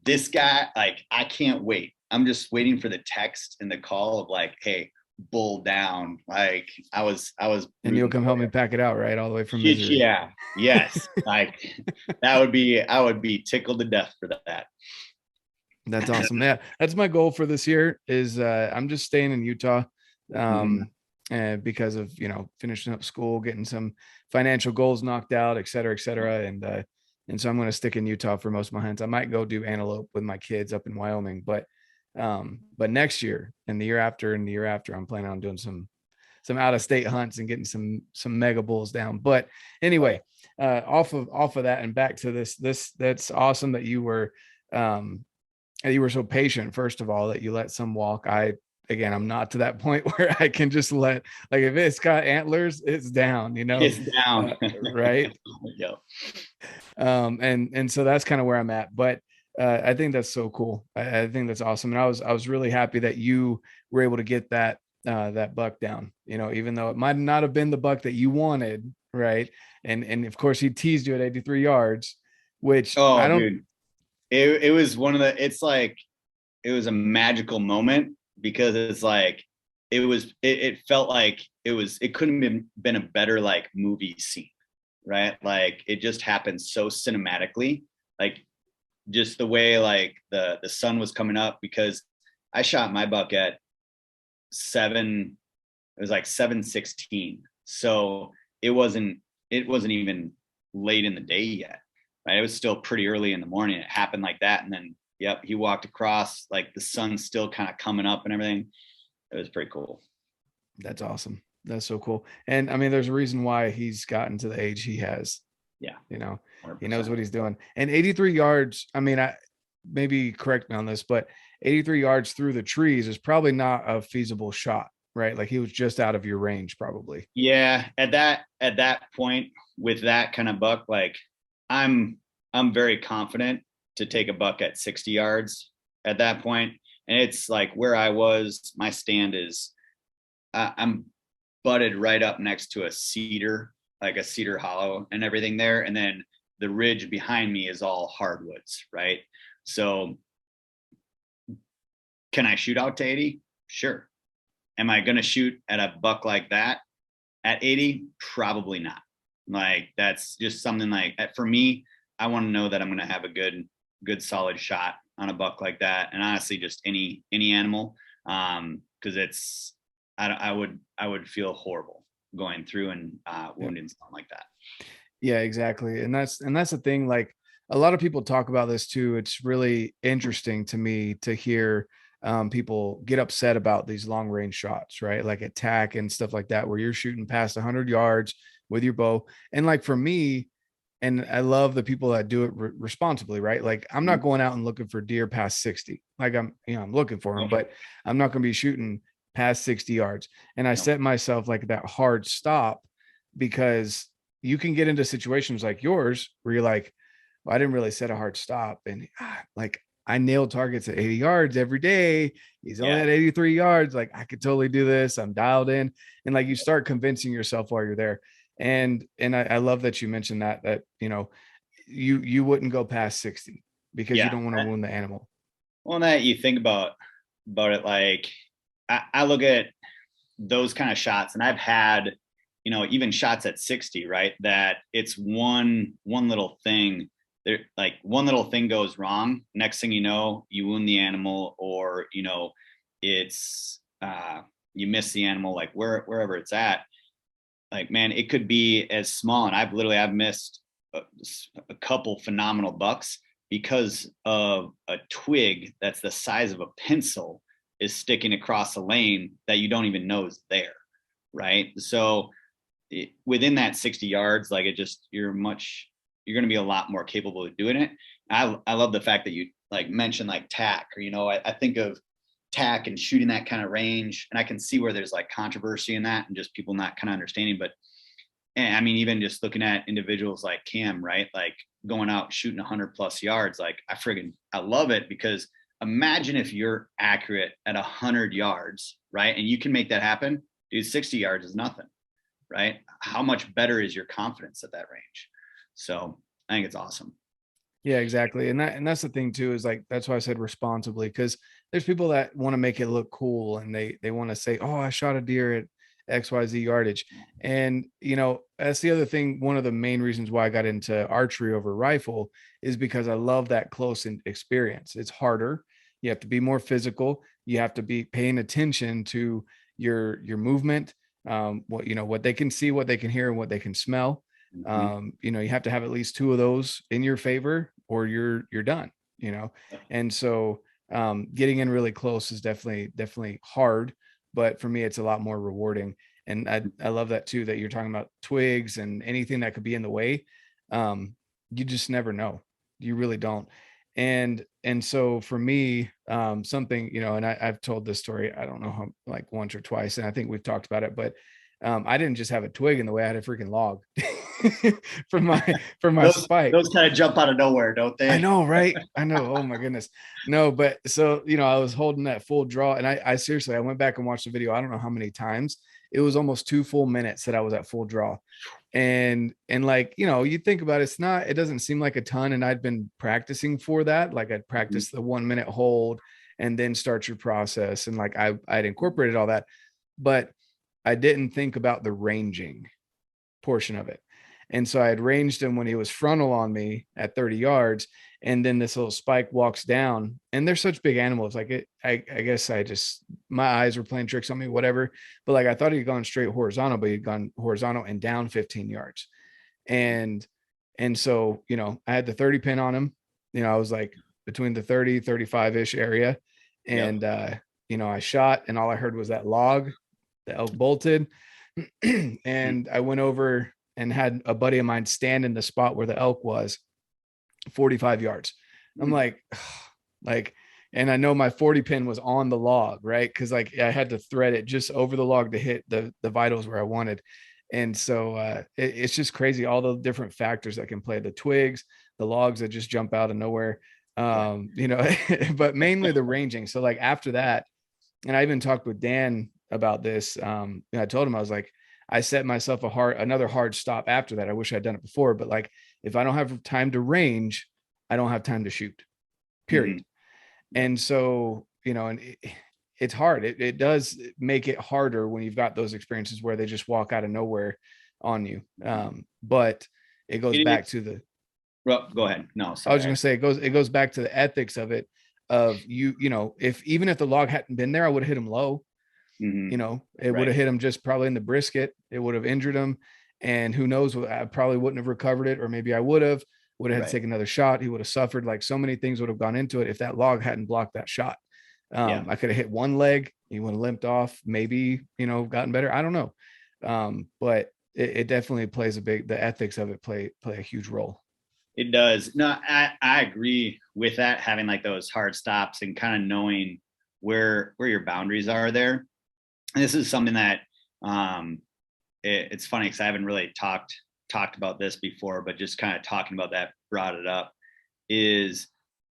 this guy, like, I can't wait. I'm just waiting for the text and the call of like, hey, bull down. Like, I was. And you'll come help me pack it out, right? All the way from Missouri. Yeah. Yes. Like, I would be tickled to death for that. That's awesome. Yeah. That's my goal for this year is I'm just staying in Utah. And because of, finishing up school, getting some financial goals knocked out, et cetera, et cetera. And so I'm going to stick in Utah for most of my hunts. I might go do antelope with my kids up in Wyoming, but next year and the year after, I'm planning on doing some out of state hunts and getting some mega bulls down. But anyway, off of that and back to this, that's awesome that you were so patient. First of all, that you let some walk. I'm not to that point where I can just let, like, if it's got antlers, it's down, It's down. Right. Yep. And so that's kind of where I'm at, but I think that's so cool. I think that's awesome. And I was really happy that you were able to get that buck down, even though it might not have been the buck that you wanted. Right. And of course he teased you at 83 yards, which I don't, dude. It was it was a magical moment, because it's like, it felt like it couldn't have been a better, like, movie scene, right? Like, it just happened so cinematically, like, just the way, like, the sun was coming up, because I shot my buck at 7:16. So it wasn't even late in the day yet, right? It was still pretty early in the morning. It happened like that. And then, yep, he walked across, like, the sun's still kind of coming up and everything. It was pretty cool. That's awesome. That's so cool. And I mean, there's a reason why he's gotten to the age he has. Yeah. 100%. He 100%. knows what he's doing. And 83 yards, I mean, maybe correct me on this, but 83 yards through the trees is probably not a feasible shot, right? Like, he was just out of your range, probably. Yeah. At that point with that kind of buck, like, I'm very confident to take a buck at 60 yards at that point. And it's like where I was, my stand is, I'm butted right up next to a cedar, like a cedar hollow and everything there. And then the ridge behind me is all hardwoods, right? So can I shoot out to 80? Sure. Am I going to shoot at a buck like that at 80? Probably not. Like that's just something like, for me, I want to know that I'm going to have a good solid shot on a buck like that. And honestly, just any animal. Cause it's, I would feel horrible going through and wounding something like that. Yeah, exactly. And that's the thing. Like a lot of people talk about this too. It's really interesting to me to hear people get upset about these long range shots, right? Like attack and stuff like that, where you're shooting past 100 yards with your bow. And like for me, and I love the people that do it responsibly, right? Like I'm not going out and looking for deer past 60. Like I'm looking for them, but I'm not going to be shooting past 60 yards. And I set myself like that hard stop, because you can get into situations like yours where you're like, well, I didn't really set a hard stop. And like I nail targets at 80 yards every day. He's only at 83 yards. Like I could totally do this. I'm dialed in. And like you start convincing yourself while you're there. And I love that you mentioned that you wouldn't go past 60 because you don't want to wound the animal. Well, that you think about it, like I look at those kind of shots, and I've had, even shots at 60, right? That it's one little thing there, like one little thing goes wrong. Next thing you know, you wound the animal, or, it's, you miss the animal, like wherever it's at. Like, man, it could be as small. And I've missed a couple phenomenal bucks because of a twig that's the size of a pencil is sticking across a lane that you don't even know is there. Right. So within that 60 yards, like you're going to be a lot more capable of doing it. I love the fact that you like mentioned like tack, or, I think of tack and shooting that kind of range, and I can see where there's like controversy in that and just people not kind of understanding. But I mean, even just looking at individuals like Cam, right? Like going out shooting 100+ yards, like I love it, because imagine if you're accurate at 100 yards, right? And you can make that happen, dude. 60 yards is nothing, right? How much better is your confidence at that range? So I think it's awesome. Yeah, exactly. And that's the thing too, is like, that's why I said responsibly, because there's people that want to make it look cool, and they want to say, oh, I shot a deer at XYZ yardage. And, that's the other thing. One of the main reasons why I got into archery over rifle is because I love that close experience. It's harder. You have to be more physical. You have to be paying attention to your movement, what they can see, what they can hear, and what they can smell. You have to have at least two of those in your favor, or you're done, and so getting in really close is definitely hard, but for me it's a lot more rewarding. And I love that too, that you're talking about twigs and anything that could be in the way. You just never know. You really don't. And so for me, something, and I've told this story, I don't know how, like once or twice, and I think we've talked about it, but I didn't just have a twig in the way. I had a freaking log for my spike. Those kind of jump out of nowhere, don't they? I know, right? I know. Oh my goodness. No, but so, I was holding that full draw, and I seriously, I went back and watched the video. I don't know how many times. It was almost 2 full minutes that I was at full draw. And like, you think about it, it doesn't seem like a ton. And I'd been practicing for that. Like I'd practice the 1 minute hold and then start your process. And like, I'd incorporated all that, but I didn't think about the ranging portion of it. And so I had ranged him when he was frontal on me at 30 yards. And then this little spike walks down, and they're such big animals. Like I guess my eyes were playing tricks on me, whatever. But like, I thought he'd gone straight horizontal, but he'd gone horizontal and down 15 yards. And so, I had the 30 pin on him. I was like between the 30, 35 ish area. And, I shot, and all I heard was that log. The elk bolted. And I went over and had a buddy of mine stand in the spot where the elk was, 45 yards. I'm like, and I know my 40 pin was on the log, right? Cause like I had to thread it just over the log to hit the vitals where I wanted. And so it's just crazy. All the different factors that can play, the twigs, the logs that just jump out of nowhere. You know, but mainly the ranging. So like after that, and I even talked with Dan about this. I told him, I was like, I set myself another hard stop after that. I wish I'd done it before, but like, if I don't have time to range, I don't have time to shoot, period. Mhm. Yep. And so, you know, and it's hard. It does make it harder when you've got those experiences where they just walk out of nowhere on you. But it goes back It's to the, well, go ahead. No, I was sorry. going to say, it goes back to the ethics of it, of you know, even if the log hadn't been there, I would have hit him low. You Mhm. know, it would Right. have hit him just probably in the brisket. It would have injured him. And who knows, I probably wouldn't have recovered it, or maybe I would have had to Right. take another shot. He would have suffered. Like, so many things would have gone into it if that log hadn't blocked that shot. Yeah. I could have hit one leg. He would have limped off, maybe, you know, gotten better. I don't know. But it definitely plays the ethics of it play a huge role. It does. No, I agree with that, having like those hard stops and kind of knowing where your boundaries are there. And this is something that it's funny because I haven't really talked about this before, but just kind of talking about that brought it up. Is,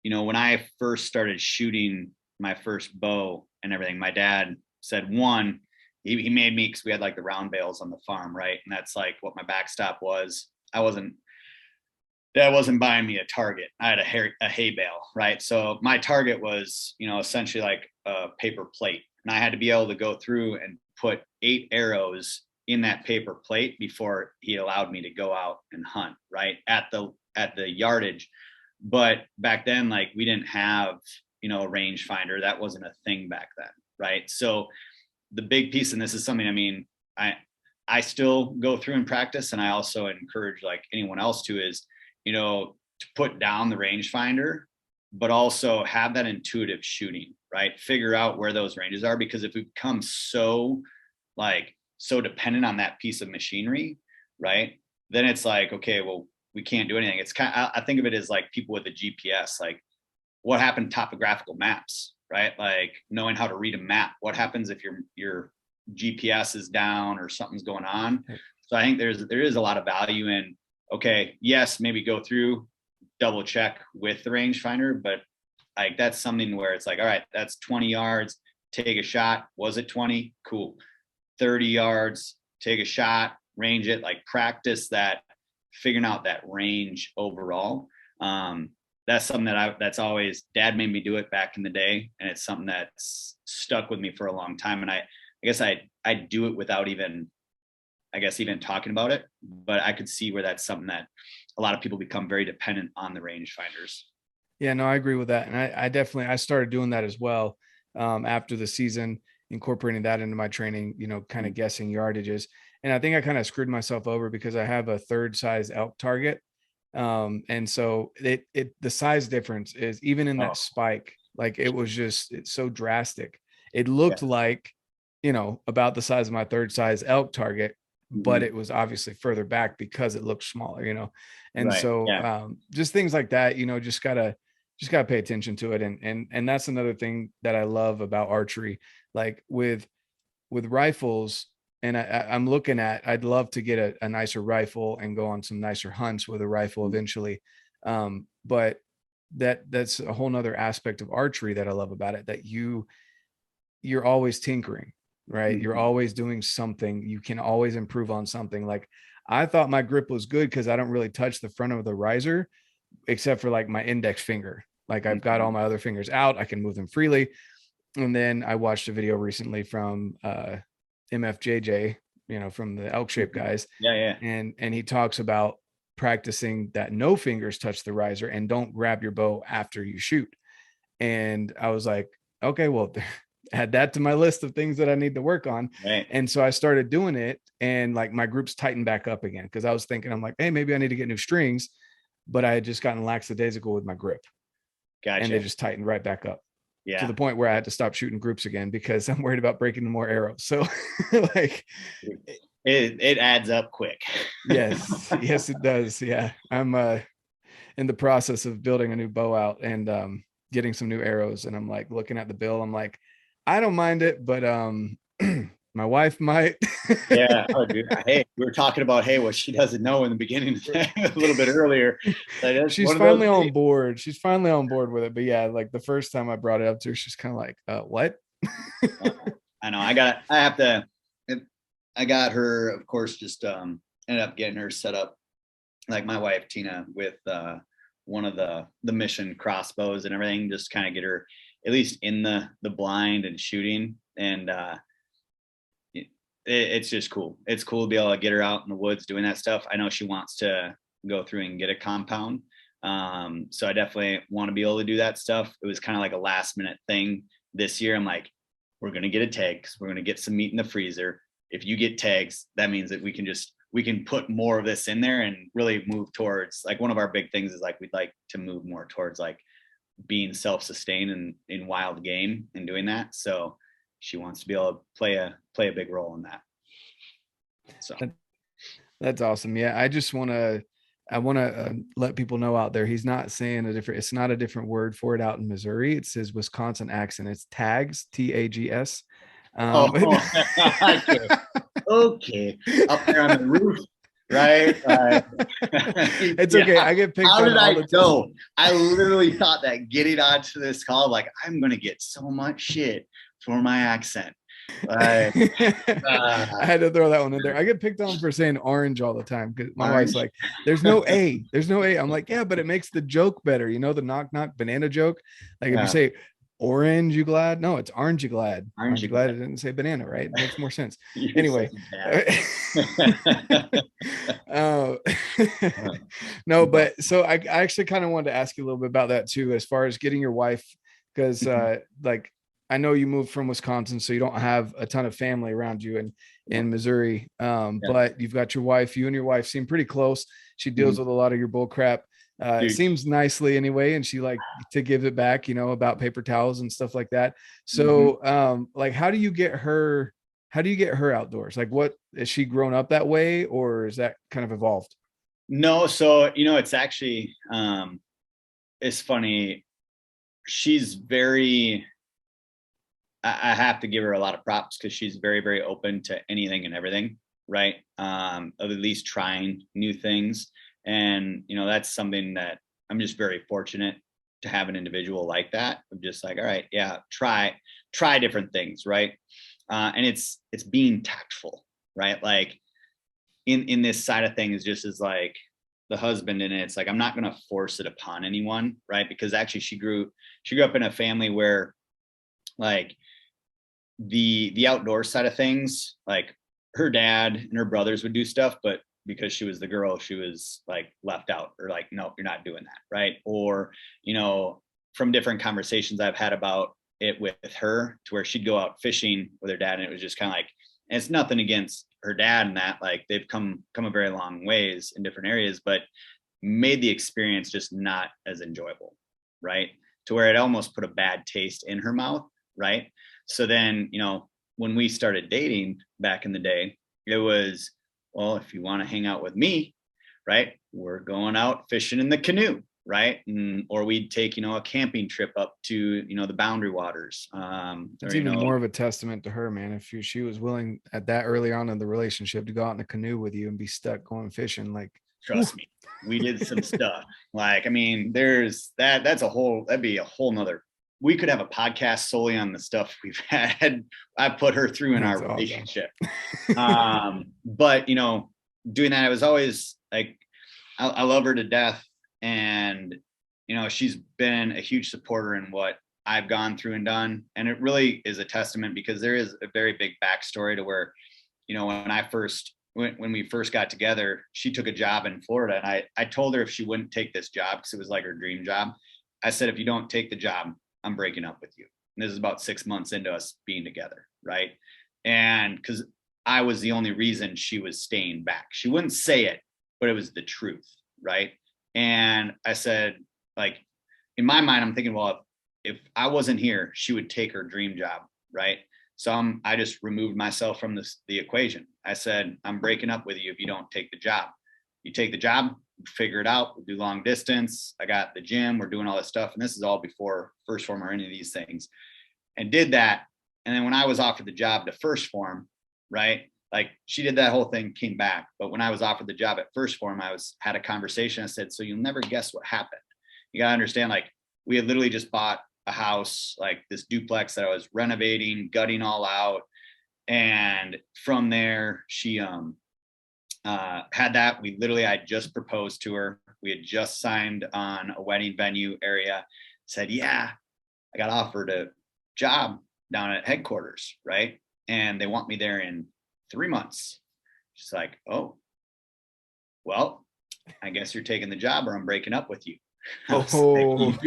you know, when I first started shooting my first bow and everything, my dad said, one, he made me, because we had like the round bales on the farm, right? And that's like what my backstop was. Dad wasn't buying me a target. I had a hay bale, right? So my target was, you know, essentially like a paper plate. And I had to be able to go through and put 8 arrows in that paper plate before he allowed me to go out and hunt, right? At the yardage. But back then, like, we didn't have, you know, a rangefinder. That wasn't a thing back then, right? So the big piece, and this is something, I mean, I still go through and practice, and I also encourage like anyone else to, is, you know, to put down the rangefinder, but also have that intuitive shooting, right? Figure out where those ranges are, because if we become so dependent on that piece of machinery, right? Then it's like, okay, well, we can't do anything. It's I think of it as like people with a GPS, like, what happened to topographical maps, right? Like, knowing how to read a map. What happens if your GPS is down or something's going on? So I think there is a lot of value in, okay, yes, maybe go through, double check with the rangefinder, but like, that's something where it's like, all right, that's 20 yards, take a shot. Was it 20? Cool. 30 yards, take a shot, range it, like, practice that, figuring out that range overall. That's something that's always, dad made me do it back in the day. And it's something that's stuck with me for a long time. And I guess I do it without even talking about it, but I could see where that's something that a lot of people become very dependent on the rangefinders. Yeah, no, I agree with that. And I definitely, I started doing that as well. After the season, incorporating that into my training, you know, kind of guessing yardages. And I think I kind of screwed myself over because I have a third size elk target. And so the size difference is, even in that Oh, spike, like, it's so drastic. It yeah. looked like, you know, about the size of my third size elk target, but Mm-hmm. it was obviously further back because it looked smaller, you know. And Right. so Yeah. just things like that, you know, just gotta pay attention to it. And that's another thing that I love about archery. Like, with rifles, and I'm looking at, I'd love to get a nicer rifle and go on some nicer hunts with a rifle eventually. But that's a whole nother aspect of archery that I love about it, that you're always tinkering, right? You're Mm-hmm. always doing something. You can always improve on something. Like, I thought my grip was good because I don't really touch the front of the riser except for like my index finger. Like, I've got Mm-hmm. all my other fingers out. I can move them freely. And then I watched a video recently from MFJJ, you know, from the elk shape guys. Yeah. Yeah. And he talks about practicing that no fingers touch the riser and don't grab your bow after you shoot. And I was like, okay, well, add that to my list of things that I need to work on. Right. And so I started doing it, and like, my groups tightened back up again, because I was thinking, I'm like, hey, maybe I need to get new strings, but I had just gotten lackadaisical with my grip, and they Gotcha. just tightened right back up, to Yeah. the point where I had to stop shooting groups again because I'm worried about breaking more arrows. So like, It adds up quick. yes, it does. Yeah. I'm in the process of building a new bow out, and getting some new arrows. And I'm like, looking at the bill, I'm like, I don't mind it, but My wife might. Yeah. Oh, dude. Hey, we were talking about, hey, what she doesn't know in the beginning a little bit earlier. Like, that's She's one of finally those on things. board. She's finally on board with it. But yeah, like the first time I brought it up to her, she's kind of like, what? I know. I got her, of course, just ended up getting her set up, like my wife Tina, with one of the mission crossbows and everything, just kind of get her at least in the blind and shooting. And it's just cool. It's cool to be able to get her out in the woods doing that stuff. I know she wants to go through and get a compound. So I definitely want to be able to do that stuff. It was kind of like a last minute thing this year. I'm like, we're going to get a tag because we're going to get some meat in the freezer. If you get tags, that means that we can put more of this in there and really move towards, like, one of our big things is like, we'd like to move more towards like being self-sustained in wild game and doing that. So she wants to be able to play a big role in that. So That's awesome. Yeah. I want to let people know out there, he's not saying it's not a different word for it out in Missouri. It's his Wisconsin accent. It's tags, TAGS. okay. Okay, up there on the roof, right? It's okay. I get picked on all the time. Go? I literally thought that getting onto this call, like, I'm gonna get so much shit for my accent. I had to throw that one in there. I get picked on for saying orange all the time because my wife's like, there's no A. I'm like, yeah, but it makes the joke better. You know, the knock banana joke. Like if you say orange, you glad? No, it's orange, you glad. Aren't you glad it didn't say banana, right? It makes more sense. Anyway. No, but so I actually kind of wanted to ask you a little bit about that too, as far as getting your wife, because like I know you moved from Wisconsin, so you don't have a ton of family around you in Missouri. But you've got your wife. You and your wife seem pretty close. She deals with a lot of your bull crap. It seems nicely anyway, and she like to give it back, you know, about paper towels and stuff like that. So like how do you get her outdoors? Like, what is she grown up that way, or is that kind of evolved? No, so it's actually it's funny. She's very, I have to give her a lot of props because she's very, very open to anything and everything, right? Of at least trying new things. And, that's something that I'm just very fortunate to have an individual like that. I'm just like, all right, yeah, try different things, right? And it's being tactful, right? Like in this side of things, just as like the husband in it, it's like, I'm not going to force it upon anyone, right? Because actually she grew up in a family where, like, the outdoor side of things, like her dad and her brothers would do stuff, but because she was the girl, she was like left out, or like, nope, you're not doing that, right? Or from different conversations I've had about it with her, to where she'd go out fishing with her dad, and it was just kind of like, and it's nothing against her dad and that, like, they've come a very long ways in different areas, but made the experience just not as enjoyable, right? To where it almost put a bad taste in her mouth, right? So then, when we started dating back in the day, it was, well, if you want to hang out with me, right, we're going out fishing in the canoe, right? Or we'd take, a camping trip up to, the Boundary Waters. It's even more of a testament to her, man. If she was willing at that early on in the relationship to go out in a canoe with you and be stuck going fishing, like, trust me, we did some stuff. Like, I mean, there's that'd be a whole nother. We could have a podcast solely on the stuff we've had. I put her through in our relationship. But doing that, it was always like, I love her to death. And, she's been a huge supporter in what I've gone through and done. And it really is a testament, because there is a very big backstory to where, when we first got together, she took a job in Florida. And I told her if she wouldn't take this job, because it was like her dream job, I said, if you don't take the job, I'm breaking up with you. And this is about 6 months into us being together, right? And because I was the only reason she was staying back. She wouldn't say it, but it was the truth, right? And I said, like, in my mind, I'm thinking, well, if I wasn't here, she would take her dream job, right? So I just removed myself from the equation. I said, I'm breaking up with you if you don't take the job. You take the job, figure it out. We'll do long distance. I got the gym. We're doing all this stuff. And this is all before First Phorm or any of these things. And did that. And then when I was offered the job to First Phorm, right? Like she did that whole thing, came back. But when I was offered the job at first Phorm, had a conversation. I said, so you'll never guess what happened. You got to understand, like we had literally just bought a house, like this duplex that I was renovating, gutting all out. And from there, she had that. I just proposed to her. We had just signed on a wedding venue area. Said, yeah, I got offered a job down at headquarters, right? And they want me there in 3 months. She's like, oh, well, I guess you're taking the job or I'm breaking up with you. Oh, Like,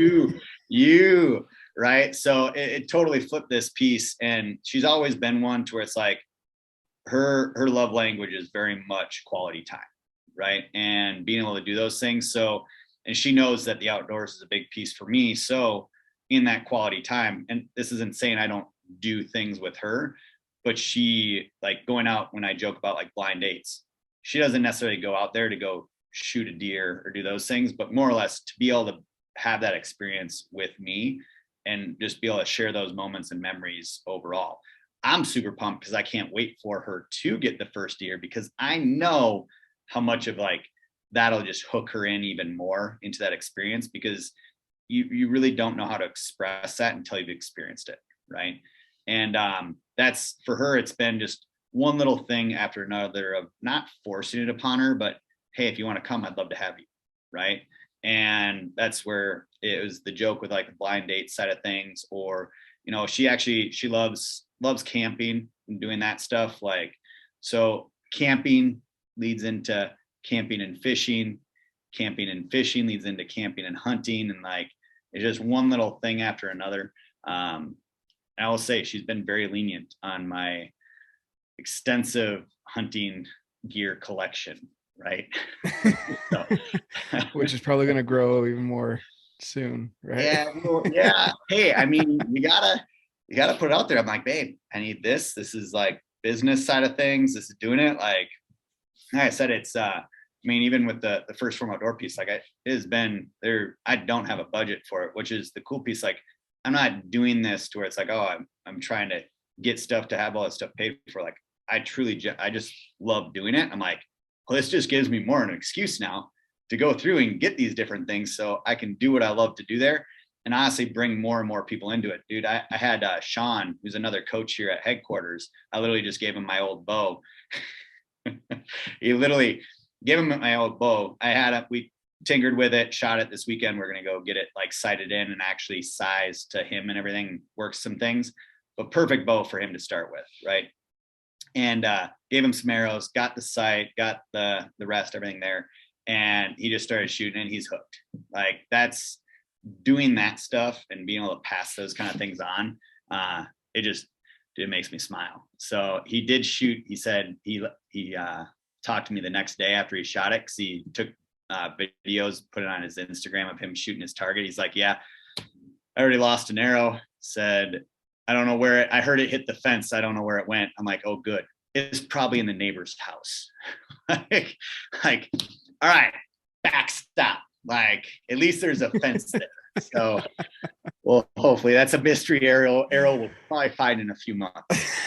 you, right? So it totally flipped this piece. And she's always been one to where it's like her love language is very much quality time, right? And being able to do those things. So, and she knows that the outdoors is a big piece for me. So in that quality time, and this isn't saying I don't do things with her, but she, like going out, when I joke about like blind dates, she doesn't necessarily go out there to go shoot a deer or do those things, but more or less to be able to have that experience with me and just be able to share those moments and memories overall. I'm super pumped because I can't wait for her to get the first deer, because I know how much of like that'll just hook her in even more into that experience, because you really don't know how to express that until you've experienced it, right? And that's, for her, it's been just one little thing after another of not forcing it upon her, but hey, if you want to come, I'd love to have you, right? And that's where it was the joke with like the blind date side of things. Or, you know, she loves camping and doing that stuff. Like, so camping leads into camping and fishing leads into camping and hunting, and like it's just one little thing after another. I will say she's been very lenient on my extensive hunting gear collection, right? So, which is probably going to grow even more soon, right? yeah, well, yeah. Hey, I mean, you gotta put it out there. I'm like, babe, I need this. This is like business side of things. This is doing it. Like I said, it's I mean, even with the first Phorm outdoor piece, like it has been there. I don't have a budget for it, which is the cool piece. Like I'm not doing this to where it's like, oh, I'm trying to get stuff to have all that stuff paid for. Like I just love doing it. I'm like, well, this just gives me more an excuse now to go through and get these different things so I can do what I love to do there, and honestly bring more and more people into it. Dude, I had Sean, who's another coach here at headquarters. I literally just gave him my old bow. He literally gave him my old bow. We tinkered with it, shot it this weekend. We're going to go get it like sighted in and actually sized to him and everything, works some things, but perfect bow for him to start with, right? And gave him some arrows, got the sight, got the rest, everything there. And he just started shooting and he's hooked. Like that's doing that stuff and being able to pass those kind of things on. It makes me smile. So he did shoot. He said he talked to me the next day after he shot it, because he took videos, put it on his Instagram of him shooting his target. He's like, yeah, I already lost an arrow. Said, I don't know where I heard it hit the fence. I don't know where it went. I'm like, oh, good. It's probably in the neighbor's house. like, all right, backstop. Like, at least there's a fence there. So, well, hopefully that's a mystery arrow we'll probably find in a few months.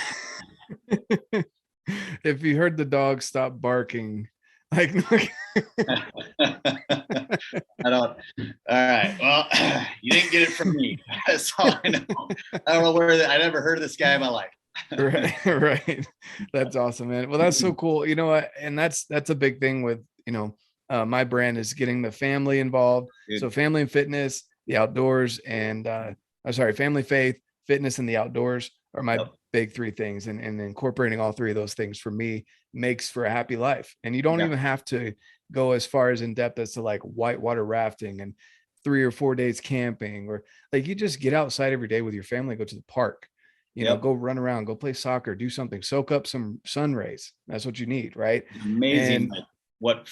If you heard the dog stop barking, like I don't. All right. Well, you didn't get it from me. That's all I know. I don't know I never heard of this guy in my life. right. That's awesome, man. Well, that's so cool. You know what? And that's a big thing with, my brand is getting the family involved. Dude. So family and fitness, the outdoors, and family, faith, fitness, and the outdoors are my big three things. And incorporating all three of those things for me makes for a happy life. And you don't even have to go as far as in depth as to like whitewater rafting and 3 or 4 days camping, or like you just get outside every day with your family, go to the park, go run around, go play soccer, do something, soak up some sun rays. That's what you need. Right. Amazing. And what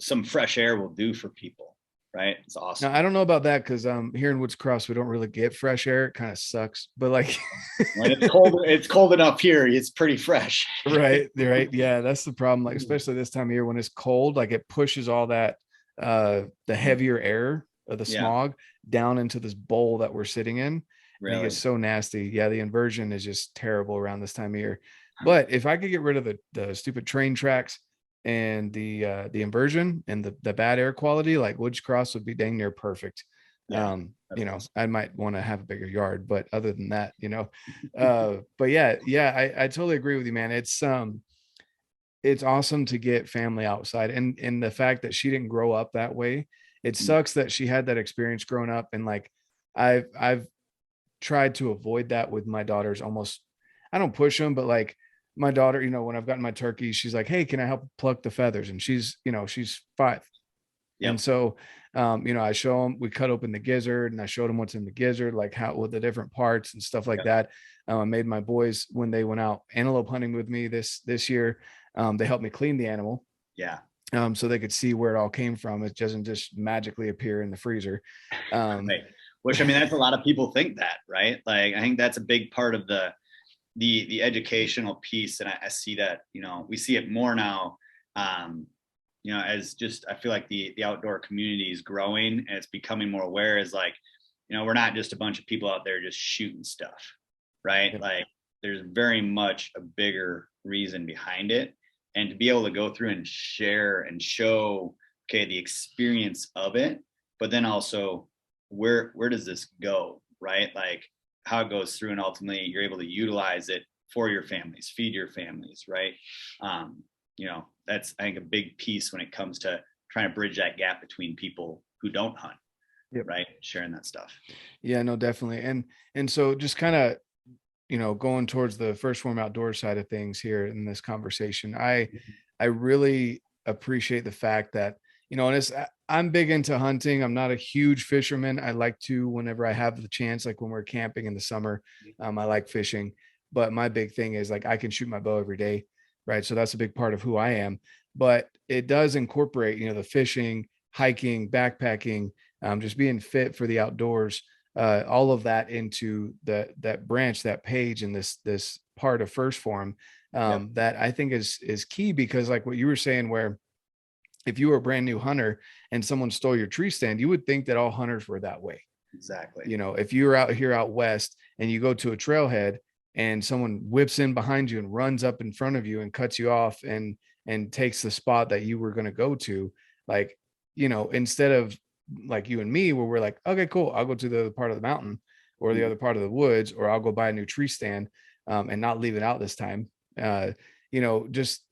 some fresh air will do for people. Right. It's awesome. Now, I don't know about that, because here in Woods Cross, we don't really get fresh air. It kind of sucks, but like when it's cold enough here, it's pretty fresh. Right. Yeah, that's the problem. Like, especially this time of year when it's cold, like it pushes all that the heavier air of the smog down into this bowl that we're sitting in. Really? And it gets so nasty. Yeah, the inversion is just terrible around this time of year. But if I could get rid of the stupid train tracks and the inversion and the bad air quality, like Woods Cross would be dang near perfect. Yeah, that's You know, awesome. I might want to have a bigger yard, but other than that, you know, but yeah, I totally agree with you, man. It's awesome to get family outside, and the fact that she didn't grow up that way, it Mm, sucks that she had that experience growing up. And like I've tried to avoid that with my daughters. Almost, I don't push them, but like my daughter, you know, when I've gotten my turkeys, she's like, hey, can I help pluck the feathers? And she's, you know, she's 5. And yep, so, you know, I show them, we cut open the gizzard and I showed them what's in the gizzard, like how, with the different parts and stuff like yep, that. I made my boys, when they went out antelope hunting with me this year, they helped me clean the animal, yeah. so they could see where it all came from. It doesn't just magically appear in the freezer. Um, Right. Which, I mean, that's a lot of people think that, right? Like, I think that's a big part of the educational piece, and I see that, you know, we see it more now. You know, as just, I feel like the outdoor community is growing and it's becoming more aware. Is like, you know, we're not just a bunch of people out there just shooting stuff, right? yep, Like, there's very much a bigger reason behind it, and to be able to go through and share and show, okay, the experience of it, but then also where does this go, right? Like, how it goes through, and ultimately you're able to utilize it for your families, feed your families, right? You know, that's, I think, a big piece when it comes to trying to bridge that gap between people who don't hunt, yep. right? Sharing that stuff. Yeah, no, definitely. And so just kind of, you know, going towards the first form outdoor side of things here in this conversation, I really appreciate the fact that, you know, and I'm big into hunting. I'm not a huge fisherman. I like to, whenever I have the chance, like when we're camping in the summer, I like fishing. But my big thing is like I can shoot my bow every day, right? So that's a big part of who I am. But it does incorporate, you know, the fishing, hiking, backpacking, just being fit for the outdoors, all of that into that branch, that page, and this part of first form, Yep. that I think is key. Because like what you were saying, where if you were a brand new hunter and someone stole your tree stand, you would think that all hunters were that way. Exactly. You know, if you're out here out west and you go to a trailhead and someone whips in behind you and runs up in front of you and cuts you off and takes the spot that you were going to go to, like, you know, instead of like you and me, where we're like, okay, cool, I'll go to the other part of the mountain or the Mhm. other part of the woods, or I'll go buy a new tree stand, and not leave it out this time. You know, just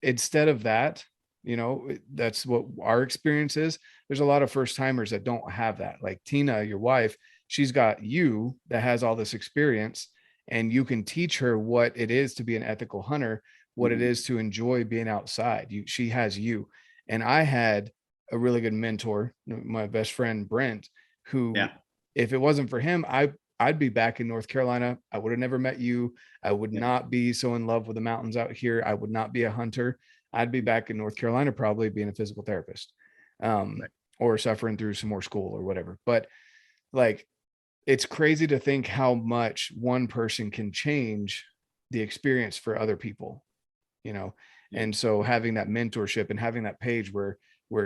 instead of that, you know, that's what our experience is. There's a lot of first timers that don't have that. Like Tina, your wife, she's got you that has all this experience, and you can teach her what it is to be an ethical hunter, what it Mhm. is to enjoy being outside. She has you. And I had a really good mentor, my best friend Brent, who, Yeah. if it wasn't for him, I'd be back in North Carolina. I would have never met you. I would Yeah. not be so in love with the mountains out here. I would not be a hunter. I'd be back in North Carolina, probably being a physical therapist, Right. or suffering through some more school or whatever. But like, it's crazy to think how much one person can change the experience for other people, you know? Yeah. And so having that mentorship and having that page where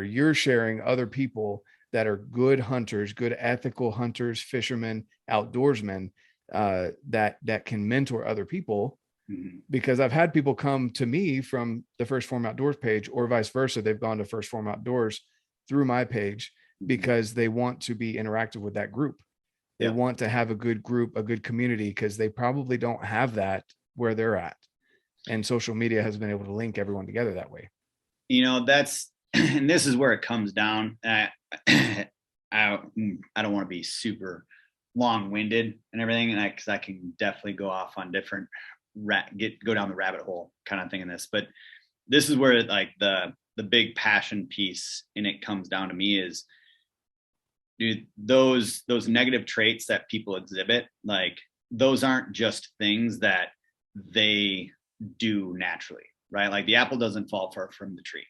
you're sharing other people that are good hunters, good ethical hunters, fishermen, outdoorsmen, that can mentor other people. Mhm. Because I've had people come to me from the First Form Outdoors page, or vice versa. They've gone to First Form Outdoors through my page Mhm. because they want to be interactive with that group. They Yeah. want to have a good group, a good community, because they probably don't have that where they're at. And social media has been able to link everyone together that way. You know, that's, and this is where it comes down. I don't want to be super long-winded and everything, and because I can definitely go off on different go down the rabbit hole kind of thing in this. But this is where, like, the big passion piece in it comes down to me is, dude, those negative traits that people exhibit, like, those aren't just things that they do naturally, right? Like, the apple doesn't fall far from the tree.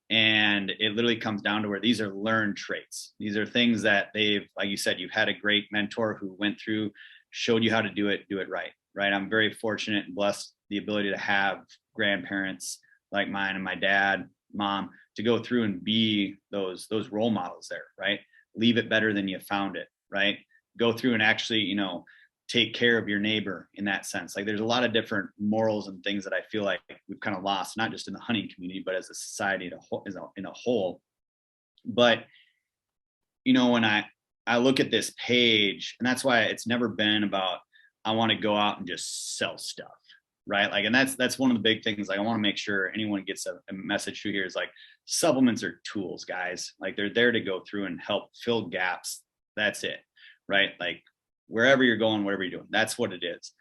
And it literally comes down to where these are learned traits. These are things that they've, like you said, you've had a great mentor who went through, showed you how to do it right, right? I'm very fortunate and blessed the ability to have grandparents like mine and my dad, mom, to go through and be those role models there, right? Leave it better than you found it, right? Go through and actually, you know, take care of your neighbor in that sense. Like there's a lot of different morals and things that I feel like we've kind of lost, not just in the hunting community, but as a society in a whole. But, you know, when I look at this page, and that's why it's never been about, I want to go out and just sell stuff. Right. Like, and that's one of the big things. Like, I want to make sure anyone gets a message through here is like, supplements are tools, guys. Like, they're there to go through and help fill gaps. That's it. Right. Like, wherever you're going, whatever you're doing, that's what it is.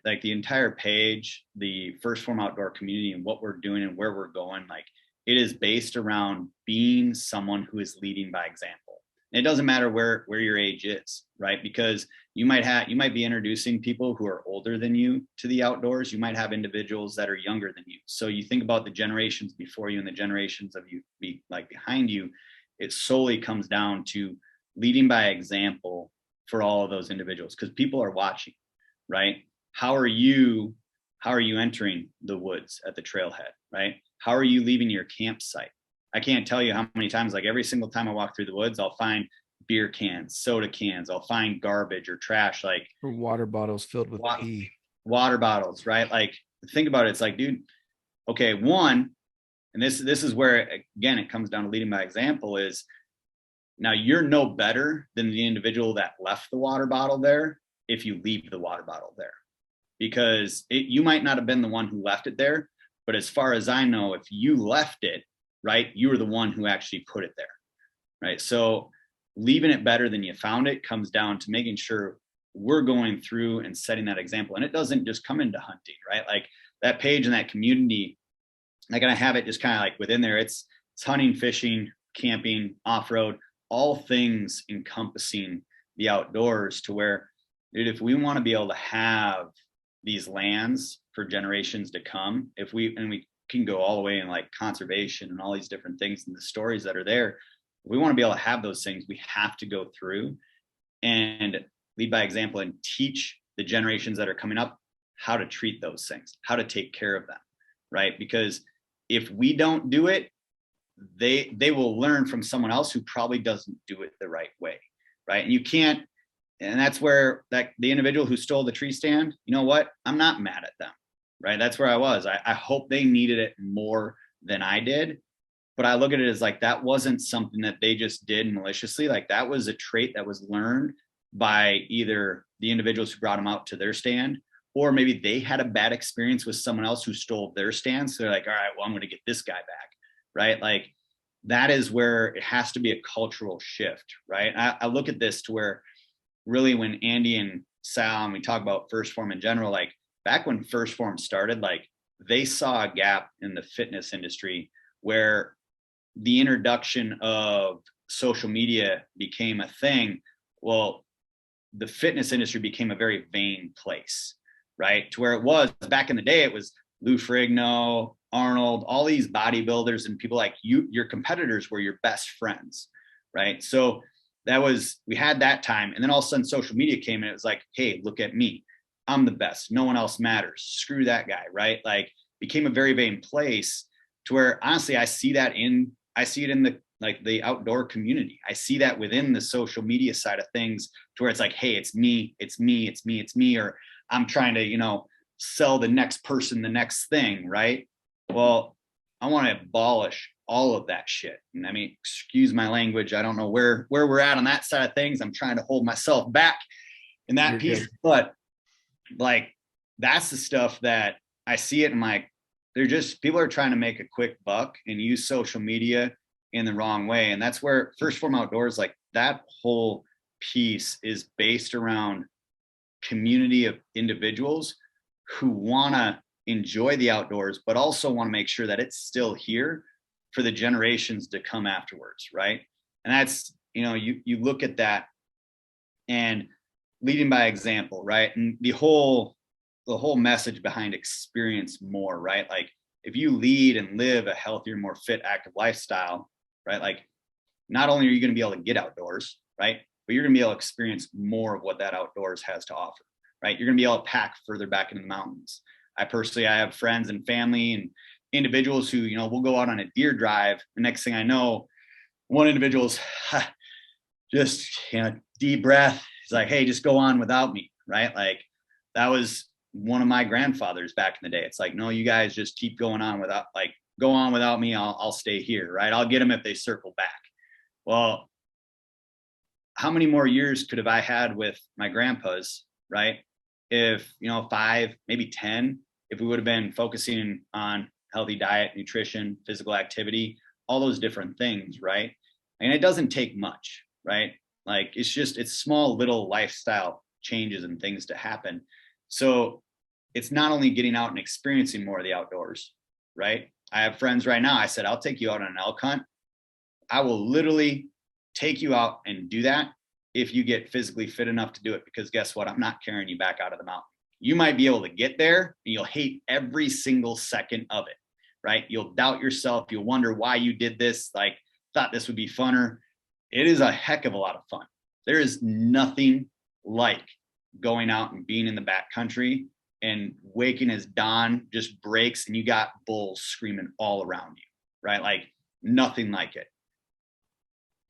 Like the entire page, the First Phorm outdoor community and what we're doing and where we're going, like it is based around being someone who is leading by example. And it doesn't matter where your age is, right? Because you might be introducing people who are older than you to the outdoors. You might have individuals that are younger than you. So you think about the generations before you and the generations of you behind you, it solely comes down to leading by example for all of those individuals, because people are watching, right? How are you entering the woods at the trailhead, right? How are you leaving your campsite? I can't tell you how many times, like every single time I walk through the woods, I'll find beer cans, soda cans, I'll find garbage or trash, like or water bottles filled with pee. Water bottles, right? Like think about it. It's like, dude, okay, one, and this is where, again, it comes down to leading by example is, now you're no better than the individual that left the water bottle there if you leave the water bottle there, because you might not have been the one who left it there, but as far as I know, if you left it, right, you were the one who actually put it there, right? So leaving it better than you found it comes down to making sure we're going through and setting that example. And it doesn't just come into hunting, right? Like that page and that community, like, and I have it just kind of like within there, it's hunting, fishing, camping, off-road, all things encompassing the outdoors, to where, dude, if we want to be able to have these lands for generations to come, we can go all the way in like conservation and all these different things and the stories that are there. If we want to be able to have those things, we have to go through and lead by example and teach the generations that are coming up how to treat those things, how to take care of them, right? Because if we don't do it, they will learn from someone else who probably doesn't do it the right way, right? And you can't, and that's where that the individual who stole the tree stand, you know what? I'm not mad at them, right? That's where I was. I hope they needed it more than I did, but I look at it as like, that wasn't something that they just did maliciously. Like that was a trait that was learned by either the individuals who brought them out to their stand, or maybe they had a bad experience with someone else who stole their stand. So they're like, all right, well, I'm going to get this guy back. Right? Like that is where it has to be a cultural shift, right? I look at this to where really when Andy and Sal, and we talk about First Phorm in general, like back when First Phorm started, like they saw a gap in the fitness industry where the introduction of social media became a thing. Well, the fitness industry became a very vain place, right? To where it was back in the day, it was Lou Ferrigno, Arnold, all these bodybuilders and people like you, your competitors were your best friends, right? So we had that time. And then all of a sudden social media came and it was like, hey, look at me. I'm the best. No one else matters. Screw that guy, right? Like became a very vain place, to where honestly, I see it in the outdoor community. I see that within the social media side of things, to where it's like, hey, it's me, or I'm trying to, sell the next person the next thing, right? Well, I want to abolish all of that shit. And I mean, excuse my language. I don't know where we're at on that side of things. I'm trying to hold myself back in that You're piece, good. but like, that's the stuff that I see it. And like, people are trying to make a quick buck and use social media in the wrong way. And that's where First Phorm Outdoors, like that whole piece is based around community of individuals who want to enjoy the outdoors, but also want to make sure that it's still here for the generations to come afterwards, right? And that's, you look at that and leading by example, right? And the whole message behind experience more, right? Like if you lead and live a healthier, more fit, active lifestyle, right? Like not only are you going to be able to get outdoors, right? But you're going to be able to experience more of what that outdoors has to offer, right? You're going to be able to pack further back into the mountains. I have friends and family and individuals who, we'll go out on a deer drive. The next thing I know, one individual's just, deep breath. He's like, hey, just go on without me. right? Like that was one of my grandfathers back in the day. It's like, no, you guys just keep going on without, like, go on without me. I'll stay here, right? I'll get them if they circle back. Well, how many more years could have I had with my grandpas, right? If, 5, maybe 10, if we would have been focusing on healthy diet, nutrition, physical activity, all those different things, right? And it doesn't take much, right? Like it's small little lifestyle changes and things to happen. So it's not only getting out and experiencing more of the outdoors, right? I have friends right now. I said, I'll take you out on an elk hunt. I will literally take you out and do that if you get physically fit enough to do it, because guess what? I'm not carrying you back out of the mountain. You might be able to get there and you'll hate every single second of it, right? You'll doubt yourself. You'll wonder why you did this. Like, thought this would be funner. It is a heck of a lot of fun. There is nothing like going out and being in the backcountry and waking as dawn just breaks and you got bulls screaming all around you, right? Like nothing like it.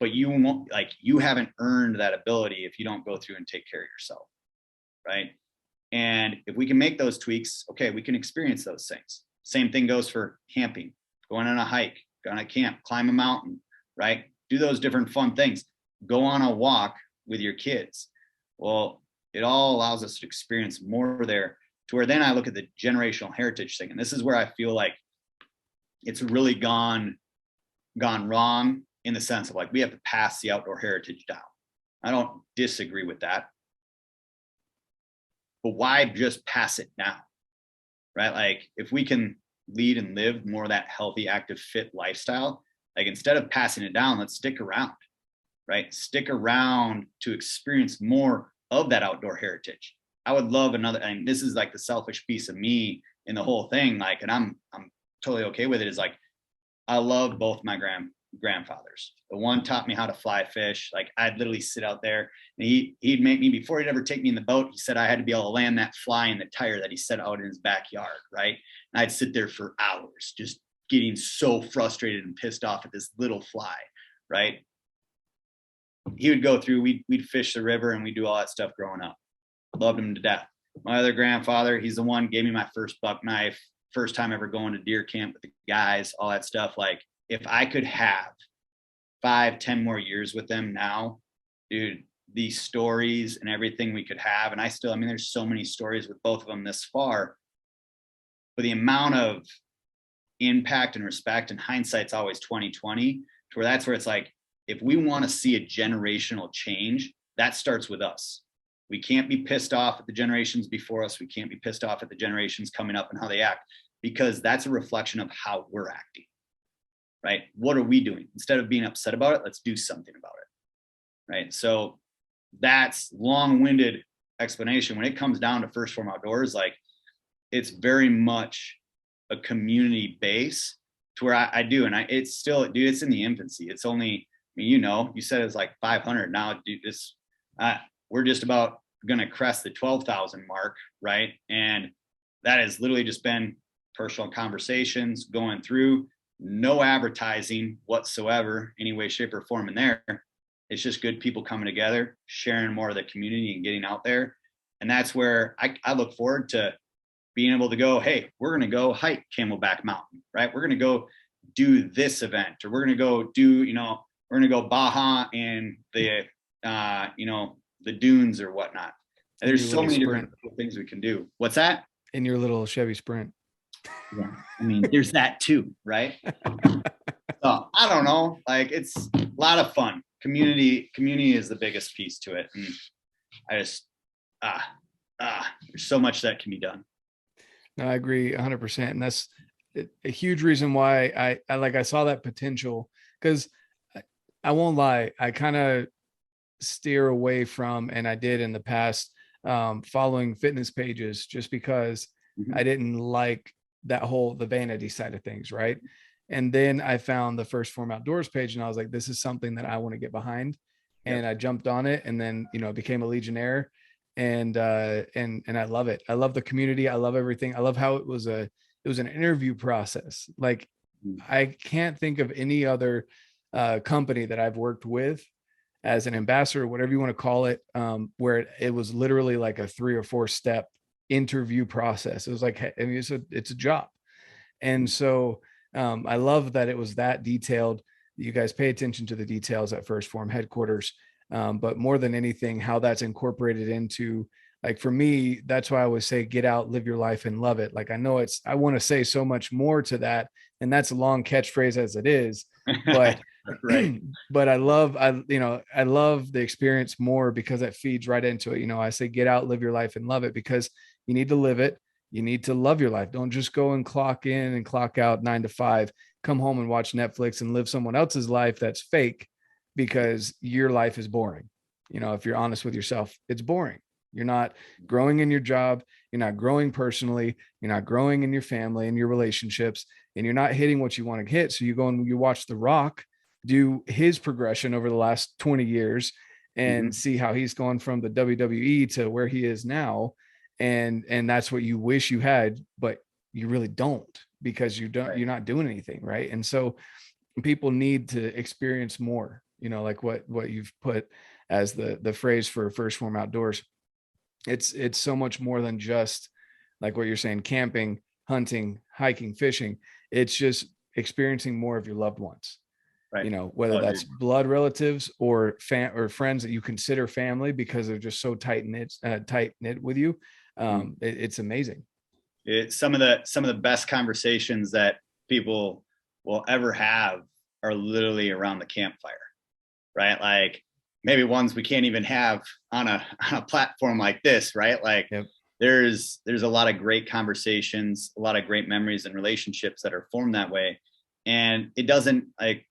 But you won't, like, you haven't earned that ability if you don't go through and take care of yourself, right? And if we can make those tweaks, okay, we can experience those things. Same thing goes for camping, going on a hike, going to camp, climb a mountain, right? Do those different fun things. Go on a walk with your kids. Well, it all allows us to experience more there, to where then I look at the generational heritage thing. And this is where I feel like it's really gone wrong, in the sense of like, we have to pass the outdoor heritage down. I don't disagree with that. But why just pass it down, right? Like if we can lead and live more of that healthy, active, fit lifestyle, like instead of passing it down, let's stick around, right? Stick around to experience more of that outdoor heritage. I would love another, and this is like the selfish piece of me in the whole thing. Like, and I'm totally okay with it, is like, I love both my grandfathers. The one taught me how to fly fish. Like I'd literally sit out there and he'd make me, before he'd ever take me in the boat, he said I had to be able to land that fly in the tire that he set out in his backyard, right? And I'd sit there for hours just getting so frustrated and pissed off at this little fly, right? He would go through, we'd fish the river and we'd do all that stuff growing up. Loved him to death. My other grandfather, he's the one gave me my first buck knife, first time ever going to deer camp with the guys, all that stuff. Like if I could have 5-10 more years with them now, dude, these stories and everything we could have. And I mean, there's so many stories with both of them this far, but the amount of impact and respect, and hindsight's always 2020, to where that's where it's like, if we want to see a generational change, that starts with us. We can't be pissed off at the generations before us. We can't be pissed off at the generations coming up and how they act, because that's a reflection of how we're acting, right? What are we doing? Instead of being upset about it, let's do something about it, right? So that's long-winded explanation. When it comes down to First Phorm Outdoors, like it's very much a community base, to where I do. And it's still, dude, it's in the infancy. It's only, I mean, you said it was like 500 now, dude, we're just about going to crest the 12,000 mark, right? And that has literally just been personal conversations going through, no advertising whatsoever, any way, shape, or form in there. It's just good people coming together, sharing more of the community and getting out there. And that's where I look forward to being able to go, hey, we're going to go hike Camelback Mountain, right? We're going to go do this event, or we're going to go do, we're going to go Baja and the, the dunes or whatnot. And there's so many different things we can do. What's that? In your little Chevy Sprint. Yeah. I mean, there's that too, right? So I don't know. Like it's a lot of fun. Community is the biggest piece to it. And I just, there's so much that can be done. No, I agree 100%. And that's a huge reason why I saw that potential, because I won't lie, I kind of steer away from, and I did in the past, following fitness pages, just because I didn't like the vanity side of things. Right. And then I found the First Phorm Outdoors page and I was like, this is something that I want to get behind. And I jumped on it, and then, became a Legionnaire, and I love it. I love the community. I love everything. I love how it was an interview process. Like I can't think of any other company that I've worked with as an ambassador, whatever you want to call it, where it was literally like a 3 or 4 step interview process. It was like, I mean, it's a job. And so I love that it was that detailed. You guys pay attention to the details at First Phorm headquarters. But more than anything, how that's incorporated into, like, for me, that's why I always say, get out, live your life, and love it. Like, I know I want to say so much more to that, and that's a long catchphrase as it is, but Right. but I love the experience more because it feeds right into it. I say, get out, live your life, and love it, because you need to live it. You need to love your life. Don't just go and clock in and clock out 9 to 5, come home and watch Netflix and live someone else's life that's fake, because your life is boring. If you're honest with yourself, it's boring. You're not growing in your job. You're not growing personally. You're not growing in your family and your relationships, and you're not hitting what you want to hit. So you go and you watch The Rock do his progression over the last 20 years and see how he's gone from the WWE to where he is now. And that's what you wish you had, but you really don't, because you're not doing anything. Right. And so people need to experience more, like what you've put as the phrase for First Phorm Outdoors. It's so much more than just like what you're saying, camping, hunting, hiking, fishing. It's just experiencing more of your loved ones, Right. whether that's blood relatives or friends that you consider family, because they're just so tight knit with you. It's amazing. It's some of the best conversations that people will ever have are literally around the campfire, right? Like, maybe ones we can't even have on a platform like this, right? Like, yep. There's a lot of great conversations, a lot of great memories and relationships that are formed that way. And it doesn't, like,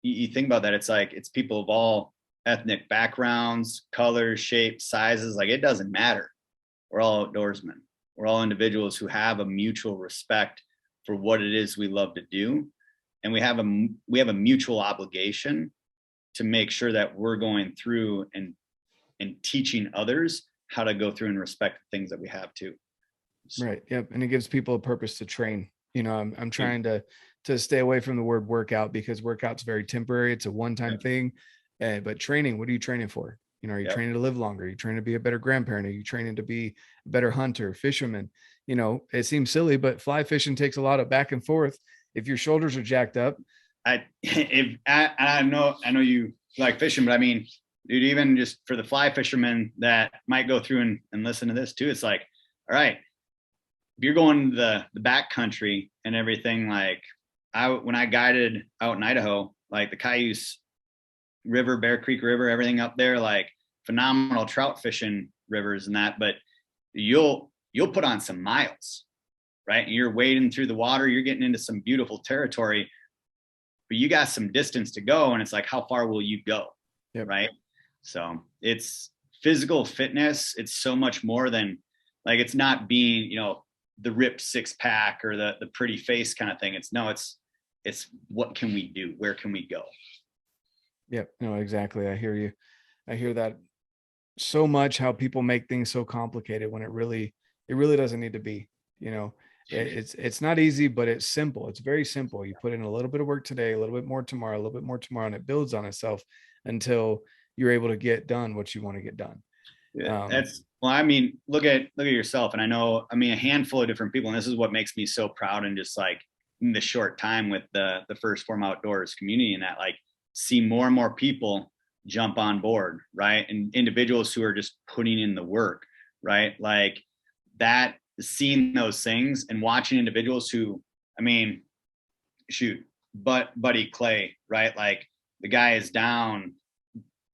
you think about that, it's like, it's people of all ethnic backgrounds, colors, shapes, sizes. Like, it doesn't matter. We're all outdoorsmen. We're all individuals who have a mutual respect for what it is we love to do. And we have a mutual obligation to make sure that we're going through and teaching others how to go through and respect the things that we have too. So. Right. Yep. And it gives people a purpose to train. I'm trying to stay away from the word workout, because workout's very temporary. It's a one-time thing. But training, what are you training for? Are you training to live longer? Are you training to be a better grandparent? Are you training to be a better hunter, fisherman? It seems silly, but fly fishing takes a lot of back and forth. If your shoulders are jacked up. I know you like fishing, but I mean, dude, even just for the fly fishermen that might go through and listen to this too, it's like, all right, if you're going to the backcountry and everything, like, when I guided out in Idaho, like the Cayuse River, Bear Creek River, everything up there, like, phenomenal trout fishing rivers and that, but you'll put on some miles, right? And you're wading through the water, you're getting into some beautiful territory, but you got some distance to go. And it's like, how far will you go? Yep. Right. So it's physical fitness. It's so much more than, like, it's not being, the ripped 6-pack or the pretty face kind of thing. It's what can we do? Where can we go? Yep. No, exactly. I hear you. I hear that so much, how people make things so complicated when it really doesn't need to be. It's not easy, but it's simple. It's very simple. You put in a little bit of work today, a little bit more tomorrow, a little bit more tomorrow, and it builds on itself until you're able to get done what you want to get done. Yeah, I mean, look at yourself. And I know, I mean, a handful of different people, and this is what makes me so proud. And just like in the short time with the First Phorm Outdoors community, and that, like, see more and more people jump on board, right? And individuals who are just putting in the work, right? Like that, seeing those things and watching individuals who, I mean, shoot, Buddy Clay, right? Like, the guy is down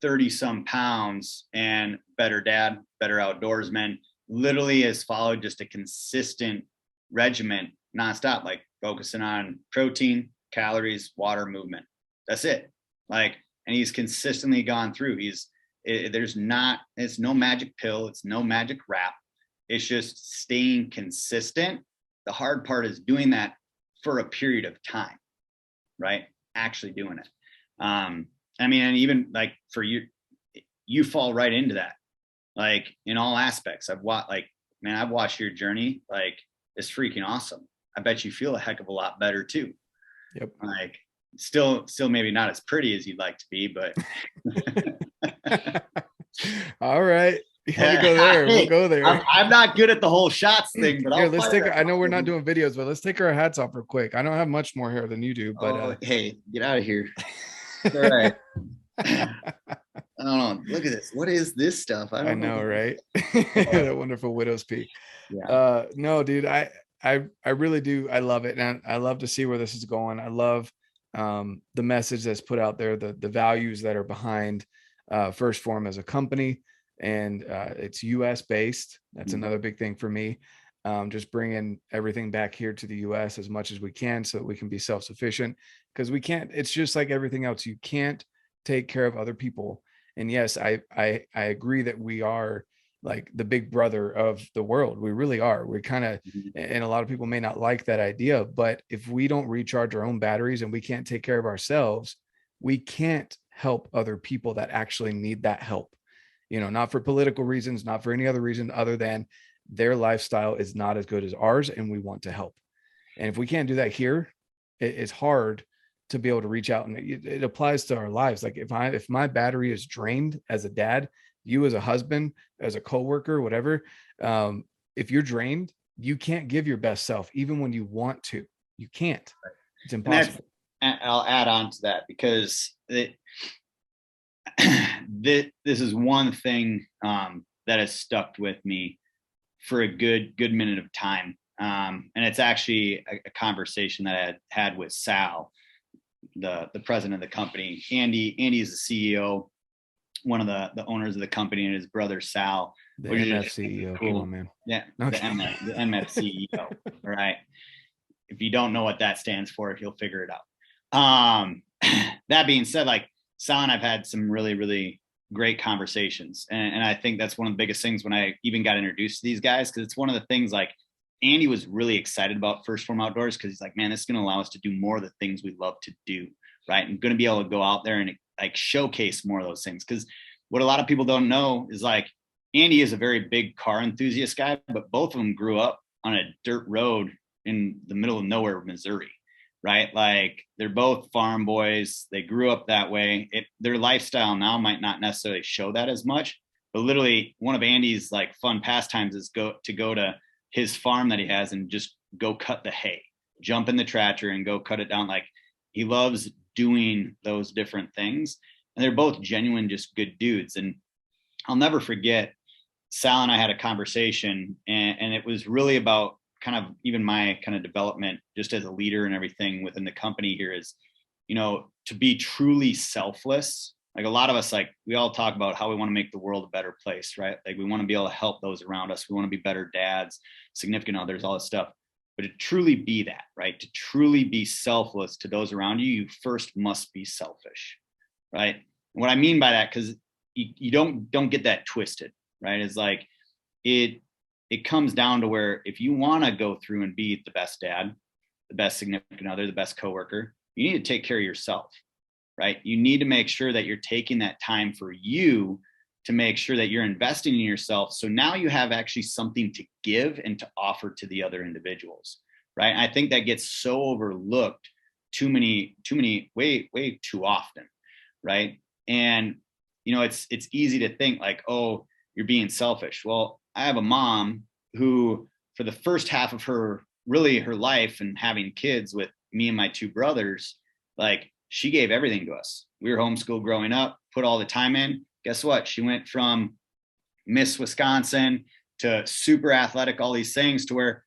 30 some pounds and better dad, better outdoorsman, literally has followed just a consistent regimen nonstop, like focusing on protein, calories, water, movement. That's it. Like, and he's consistently gone through. It's no magic pill. It's no magic wrap. It's just staying consistent. The hard part is doing that for a period of time, right? Actually doing it. I mean, and even like for you fall right into that, like, in all aspects. I've watched your journey. Like, it's freaking awesome. I bet you feel a heck of a lot better too. Yep. Like, Still maybe not as pretty as you'd like to be, but All right. You want to go there? We'll hey, go there. I'm not good at the whole shots thing, but Here, I'll let's fire take. it. I know we're not doing videos, but let's take our hats off real quick. I don't have much more hair than you do, but Oh, hey, get out of here. All right. I don't know. Look at this. What is this stuff? I I don't know, know. right? That wonderful widow's peak. Yeah. No, dude, I really do. I love it, and I love to see where this is going. I love the message that's put out there, the values that are behind First Phorm as a company, and it's U.S. based. That's Mhm. another big thing for me. Just bringing everything back here to the U.S. as much as we can, so that we can be self-sufficient. Because we can't. It's just like everything else. You can't take care of other people. And yes, I agree that we are like the big brother of the world. We really are. We kind of, Mhm. and a lot of people may not like that idea, but if we don't recharge our own batteries and we can't take care of ourselves, we can't help other people that actually need that help. Not for political reasons, not for any other reason other than their lifestyle is not as good as ours and we want to help. And if we can't do that here, it's hard to be able to reach out. And it applies to our lives. Like if my battery is drained as a dad, you as a husband, as a coworker, whatever, if you're drained, you can't give your best self, even when you want to. You can't. It's And that's, impossible. I'll add on to that because this is one thing that has stuck with me for a good minute of time. And it's actually a conversation that I had with Sal, the president of the company. Andy's the CEO, one of the owners of the company, and his brother Sal. The Which MF is CEO. cool. Come on, man. Yeah, Okay. the MF CEO. All right. If you don't know what that stands for, you'll figure it out. That being said, like Sal and I've had some really great conversations, and I think that's one of the biggest things when I even got introduced to these guys, because it's one of the things like Andy was really excited about First Phorm Outdoors because he's like, man, this is going to allow us to do more of the things we love to do, right? And going to be able to go out there and like showcase more of those things. Because what a lot of people don't know is like Andy is a very big car enthusiast guy, but both of them grew up on a dirt road in the middle of nowhere, Missouri, right? Like they're both farm boys. They grew up that way. Their lifestyle now might not necessarily show that as much, but literally one of Andy's like fun pastimes is go to his farm that he has and just go cut the hay, jump in the tractor and go cut it down. Like he loves doing those different things. And they're both genuine, just good dudes. And I'll never forget, Sal and I had a conversation, and it was really about kind of even my kind of development just as a leader and everything within the company here is, to be truly selfless. Like a lot of us, like we all talk about how we want to make the world a better place, right? Like we want to be able to help those around us. We want to be better dads, significant others, all this stuff. But to truly be that, right? To truly be selfless to those around you, you first must be selfish, right? And what I mean by that, because you don't get that twisted, right? It's like it comes down to where if you want to go through and be the best dad, the best significant other, the best coworker, you need to take care of yourself, right? You need to make sure that you're taking that time for you to make sure that you're investing in yourself. So now you have actually something to give and to offer to the other individuals, right? And I think that gets so overlooked too many, way too often, right? And it's easy to think like, oh, you're being selfish. Well, I have a mom who, for the first half of her life and having kids with me and my two brothers, like she gave everything to us. We were homeschooled growing up, put all the time in. Guess what? She went from Miss Wisconsin to super athletic, all these things, to where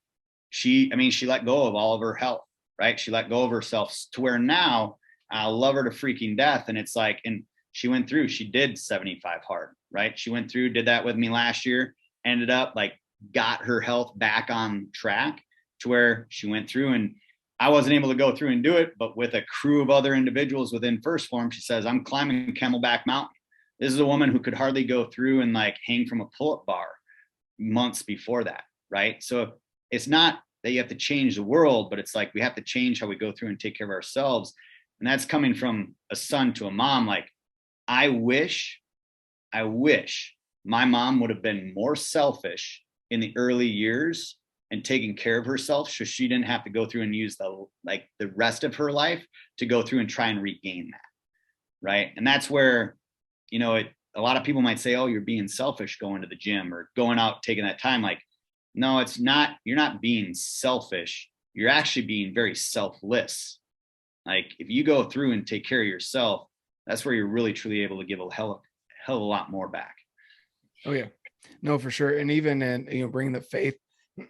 she let go of all of her health, right? She let go of herself to where now I love her to freaking death. And it's like, and she did 75 hard, right? She went through, did that with me last year, ended up like got her health back on track to where she went through, and I wasn't able to go through and do it, but with a crew of other individuals within First Phorm, she says, I'm climbing Camelback Mountain. This is a woman who could hardly go through and like hang from a pull-up bar months before that, right? So it's not that you have to change the world, but it's like we have to change how we go through and take care of ourselves. And that's coming from a son to a mom. Like I wish my mom would have been more selfish in the early years and taking care of herself, so she didn't have to go through and use the rest of her life to go through and try and regain that. Right. And that's where, a lot of people might say, oh, you're being selfish going to the gym or going out, taking that time. Like, no, it's not. You're not being selfish. You're actually being very selfless. Like, if you go through and take care of yourself, that's where you're really truly able to give a hell of a lot more back. Oh yeah, no, for sure. And even in, bringing the faith,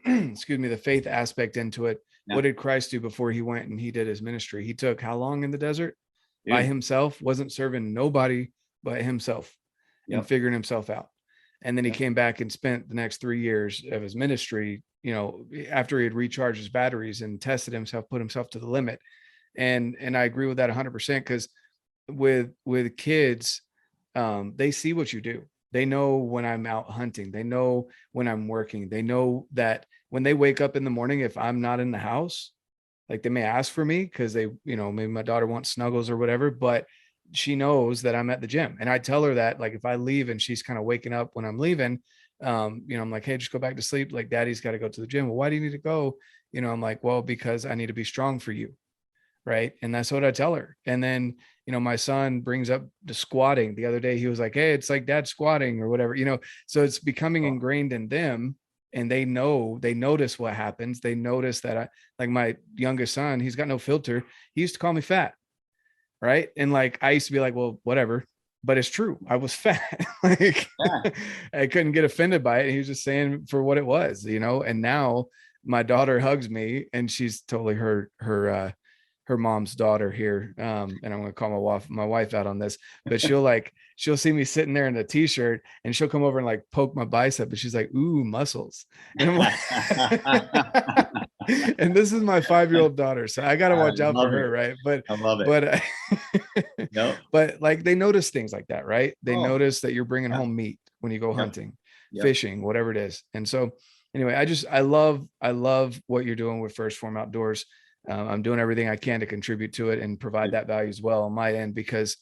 excuse me, the faith aspect into it. Yeah. What did Christ do before he went and he did his ministry? He took how long in the desert? Dude. By himself, wasn't serving nobody but himself. Yep. And figuring himself out. And then he came back and spent the next 3 years of his ministry, after he had recharged his batteries and tested himself, put himself to the limit. And I agree with that 100%, because with kids, they see what you do. They know when I'm out hunting. They know when I'm working. They know that when they wake up in the morning, if I'm not in the house, like, they may ask for me because they, maybe my daughter wants snuggles or whatever, but she knows that I'm at the gym. And I tell her that, like, if I leave and she's kind of waking up when I'm leaving, I'm like, hey, just go back to sleep. Like, daddy's got to go to the gym. Well, why do you need to go? I'm like, well, because I need to be strong for you. Right. And that's what I tell her. And then, my son brings up the squatting the other day. He was like, hey, it's like dad squatting or whatever, so it's becoming ingrained in them. And they notice what happens. They notice that like my youngest son, he's got no filter. He used to call me fat. Right. And like, I used to be like, well, whatever, but it's true. I was fat. Like, I couldn't get offended by it. He was just saying for what it was, and now my daughter hugs me, and she's totally her mom's daughter here. And I'm going to call my wife out on this, but she'll see me sitting there in a t-shirt, and she'll come over and like poke my bicep, and she's like, ooh, muscles. And I'm like, and this is my 5-year-old daughter, so I got to watch out for her. Right. But I love it. But nope. But like, they notice things like that, right? They notice that you're bringing home meat when you go hunting, fishing, whatever it is. And so anyway, I love what you're doing with First Phorm Outdoors. I'm doing everything I can to contribute to it and provide that value as well on my end, because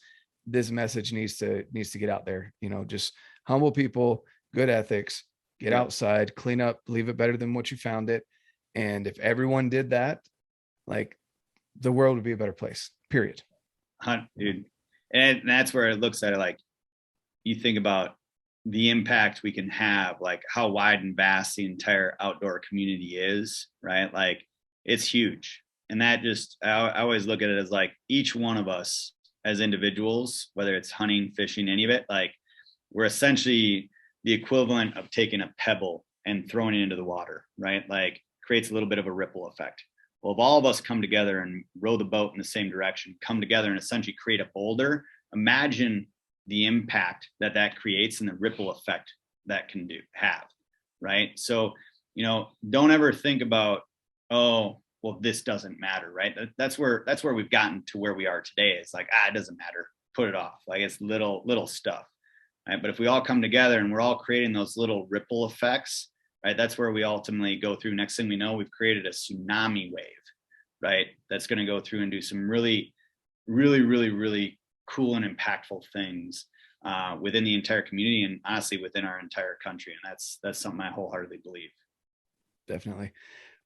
this message needs to get out there. Just humble people, good ethics, get outside, clean up, leave it better than what you found it. And if everyone did that, like, the world would be a better place, period. Dude. And that's where it looks at it, like, you think about the impact we can have, like how wide and vast the entire outdoor community is, right? Like, it's huge. And that I always look at it as like, each one of us as individuals, whether it's hunting, fishing, any of it, like, we're essentially the equivalent of taking a pebble and throwing it into the water, right? Like, creates a little bit of a ripple effect. Well, if all of us come together and row the boat in the same direction, come together and essentially create a boulder, imagine the impact that creates and the ripple effect that can have, right? So, don't ever think about, oh, well, this doesn't matter, right? That's where we've gotten to where we are today. It's like, it doesn't matter, put it off. Like, it's little stuff, right? But if we all come together and we're all creating those little ripple effects, right, that's where we ultimately go through. Next thing we know, we've created a tsunami wave, right? That's going to go through and do some really, really, really, really cool and impactful things within the entire community, and honestly within our entire country. And that's something I wholeheartedly believe. Definitely.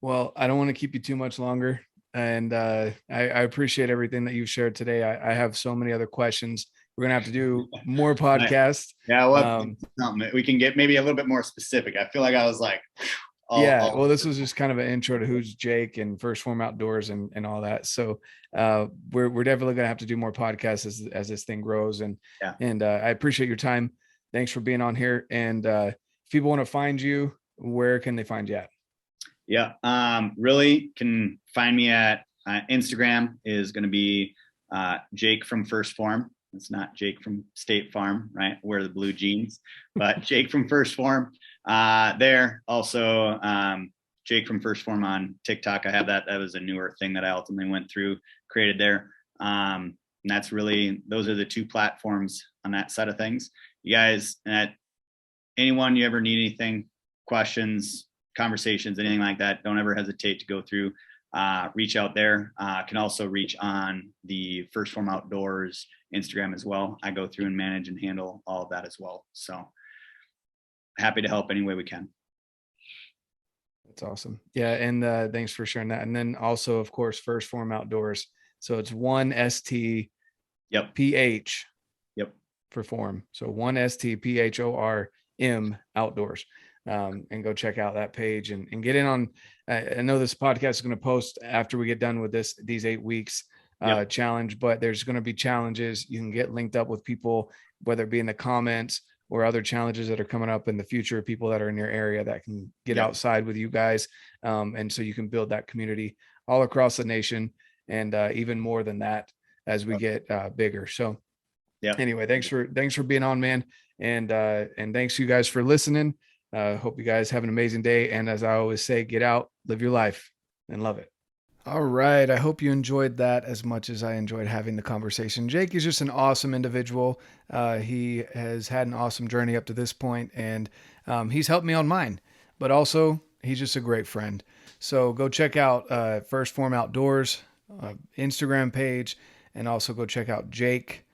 Well, I don't want to keep you too much longer. And I appreciate everything that you've shared today. I have so many other questions. We're going to have to do more podcasts. Yeah. Well, we can get maybe a little bit more specific. I feel like I was like, well, this was just kind of an intro to who's Jake and First Phorm Outdoors and all that. So we're definitely going to have to do more podcasts as this thing grows. And I appreciate your time. Thanks for being on here. And if people want to find you, where can they find you at? Yeah. Really can find me at Instagram is going to be Jake from First Phorm. It's not Jake from State Farm, right? Wear the blue jeans, but Jake from First Phorm there. Also, Jake from First Phorm on TikTok. I have that. That was a newer thing that I ultimately went through, created there. And that's really, those are the two platforms on that side of things. You guys, anyone, you ever need anything, questions, conversations, anything like that, don't ever hesitate to go through, reach out there. Can also reach on the First Phorm Outdoors Instagram as well. I go through and manage and handle all of that as well. So happy to help any way we can. That's awesome. Yeah. And thanks for sharing that. And then also, of course, First Form Outdoors. So it's one STPH Yep. Yep. for Form. So one STPHORM Outdoors. And go check out that page and get in on. I know this podcast is going to post after we get done with these 8 weeks Yep. challenge, but there's going to be challenges. You can get linked up with people, whether it be in the comments or other challenges that are coming up in the future, people that are in your area that can get Yep. outside with you guys. And so you can build that community all across the nation and even more than that as we get bigger. So Yeah. anyway, thanks for being on, man. And thanks you guys for listening. Hope you guys have an amazing day. And as I always say, get out, live your life, and love it. All right. I hope you enjoyed that as much as I enjoyed having the conversation. Jake is just an awesome individual. He has had an awesome journey up to this point, and he's helped me on mine, but also he's just a great friend. So go check out First Form Outdoors Instagram page, and also go check out Jake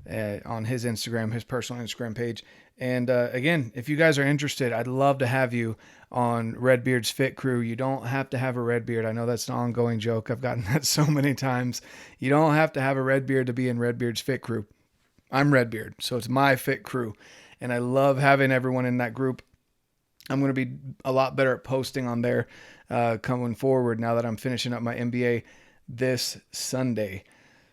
on his Instagram, his personal Instagram page. And again, if you guys are interested, I'd love to have you on RedBeard's Fit Crew. You don't have to have a RedBeard. I know that's an ongoing joke. I've gotten that so many times. You don't have to have a RedBeard to be in RedBeard's Fit Crew. I'm RedBeard, so it's my Fit Crew. And I love having everyone in that group. I'm going to be a lot better at posting on there coming forward now that I'm finishing up my MBA this Sunday.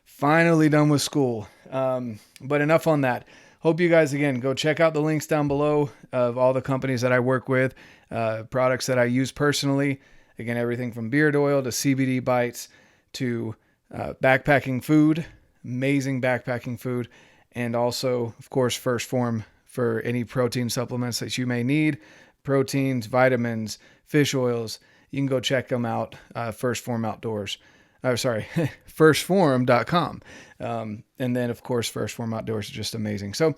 Finally done with school. But enough on that. Hope you guys, again, go check out the links down below of all the companies that I work with, products that I use personally. Again, everything from beard oil to CBD bites to backpacking food, amazing backpacking food, and also, of course, First Form for any protein supplements that you may need, proteins, vitamins, fish oils. You can go check them out, First Form Outdoors. firstform.com. And then, of course, First Form Outdoors is just amazing. So,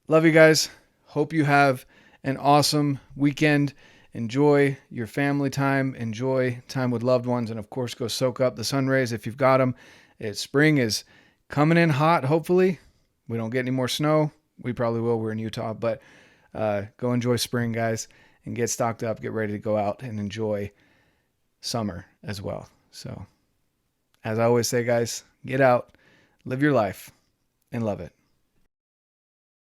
love you guys. Hope you have an awesome weekend. Enjoy your family time. Enjoy time with loved ones. And, of course, go soak up the sun rays if you've got them. Spring is coming in hot, hopefully. We don't get any more snow. We probably will. We're in Utah. But go enjoy spring, guys, and get stocked up. Get ready to go out and enjoy summer as well. So, as I always say, guys, get out, live your life, and love it.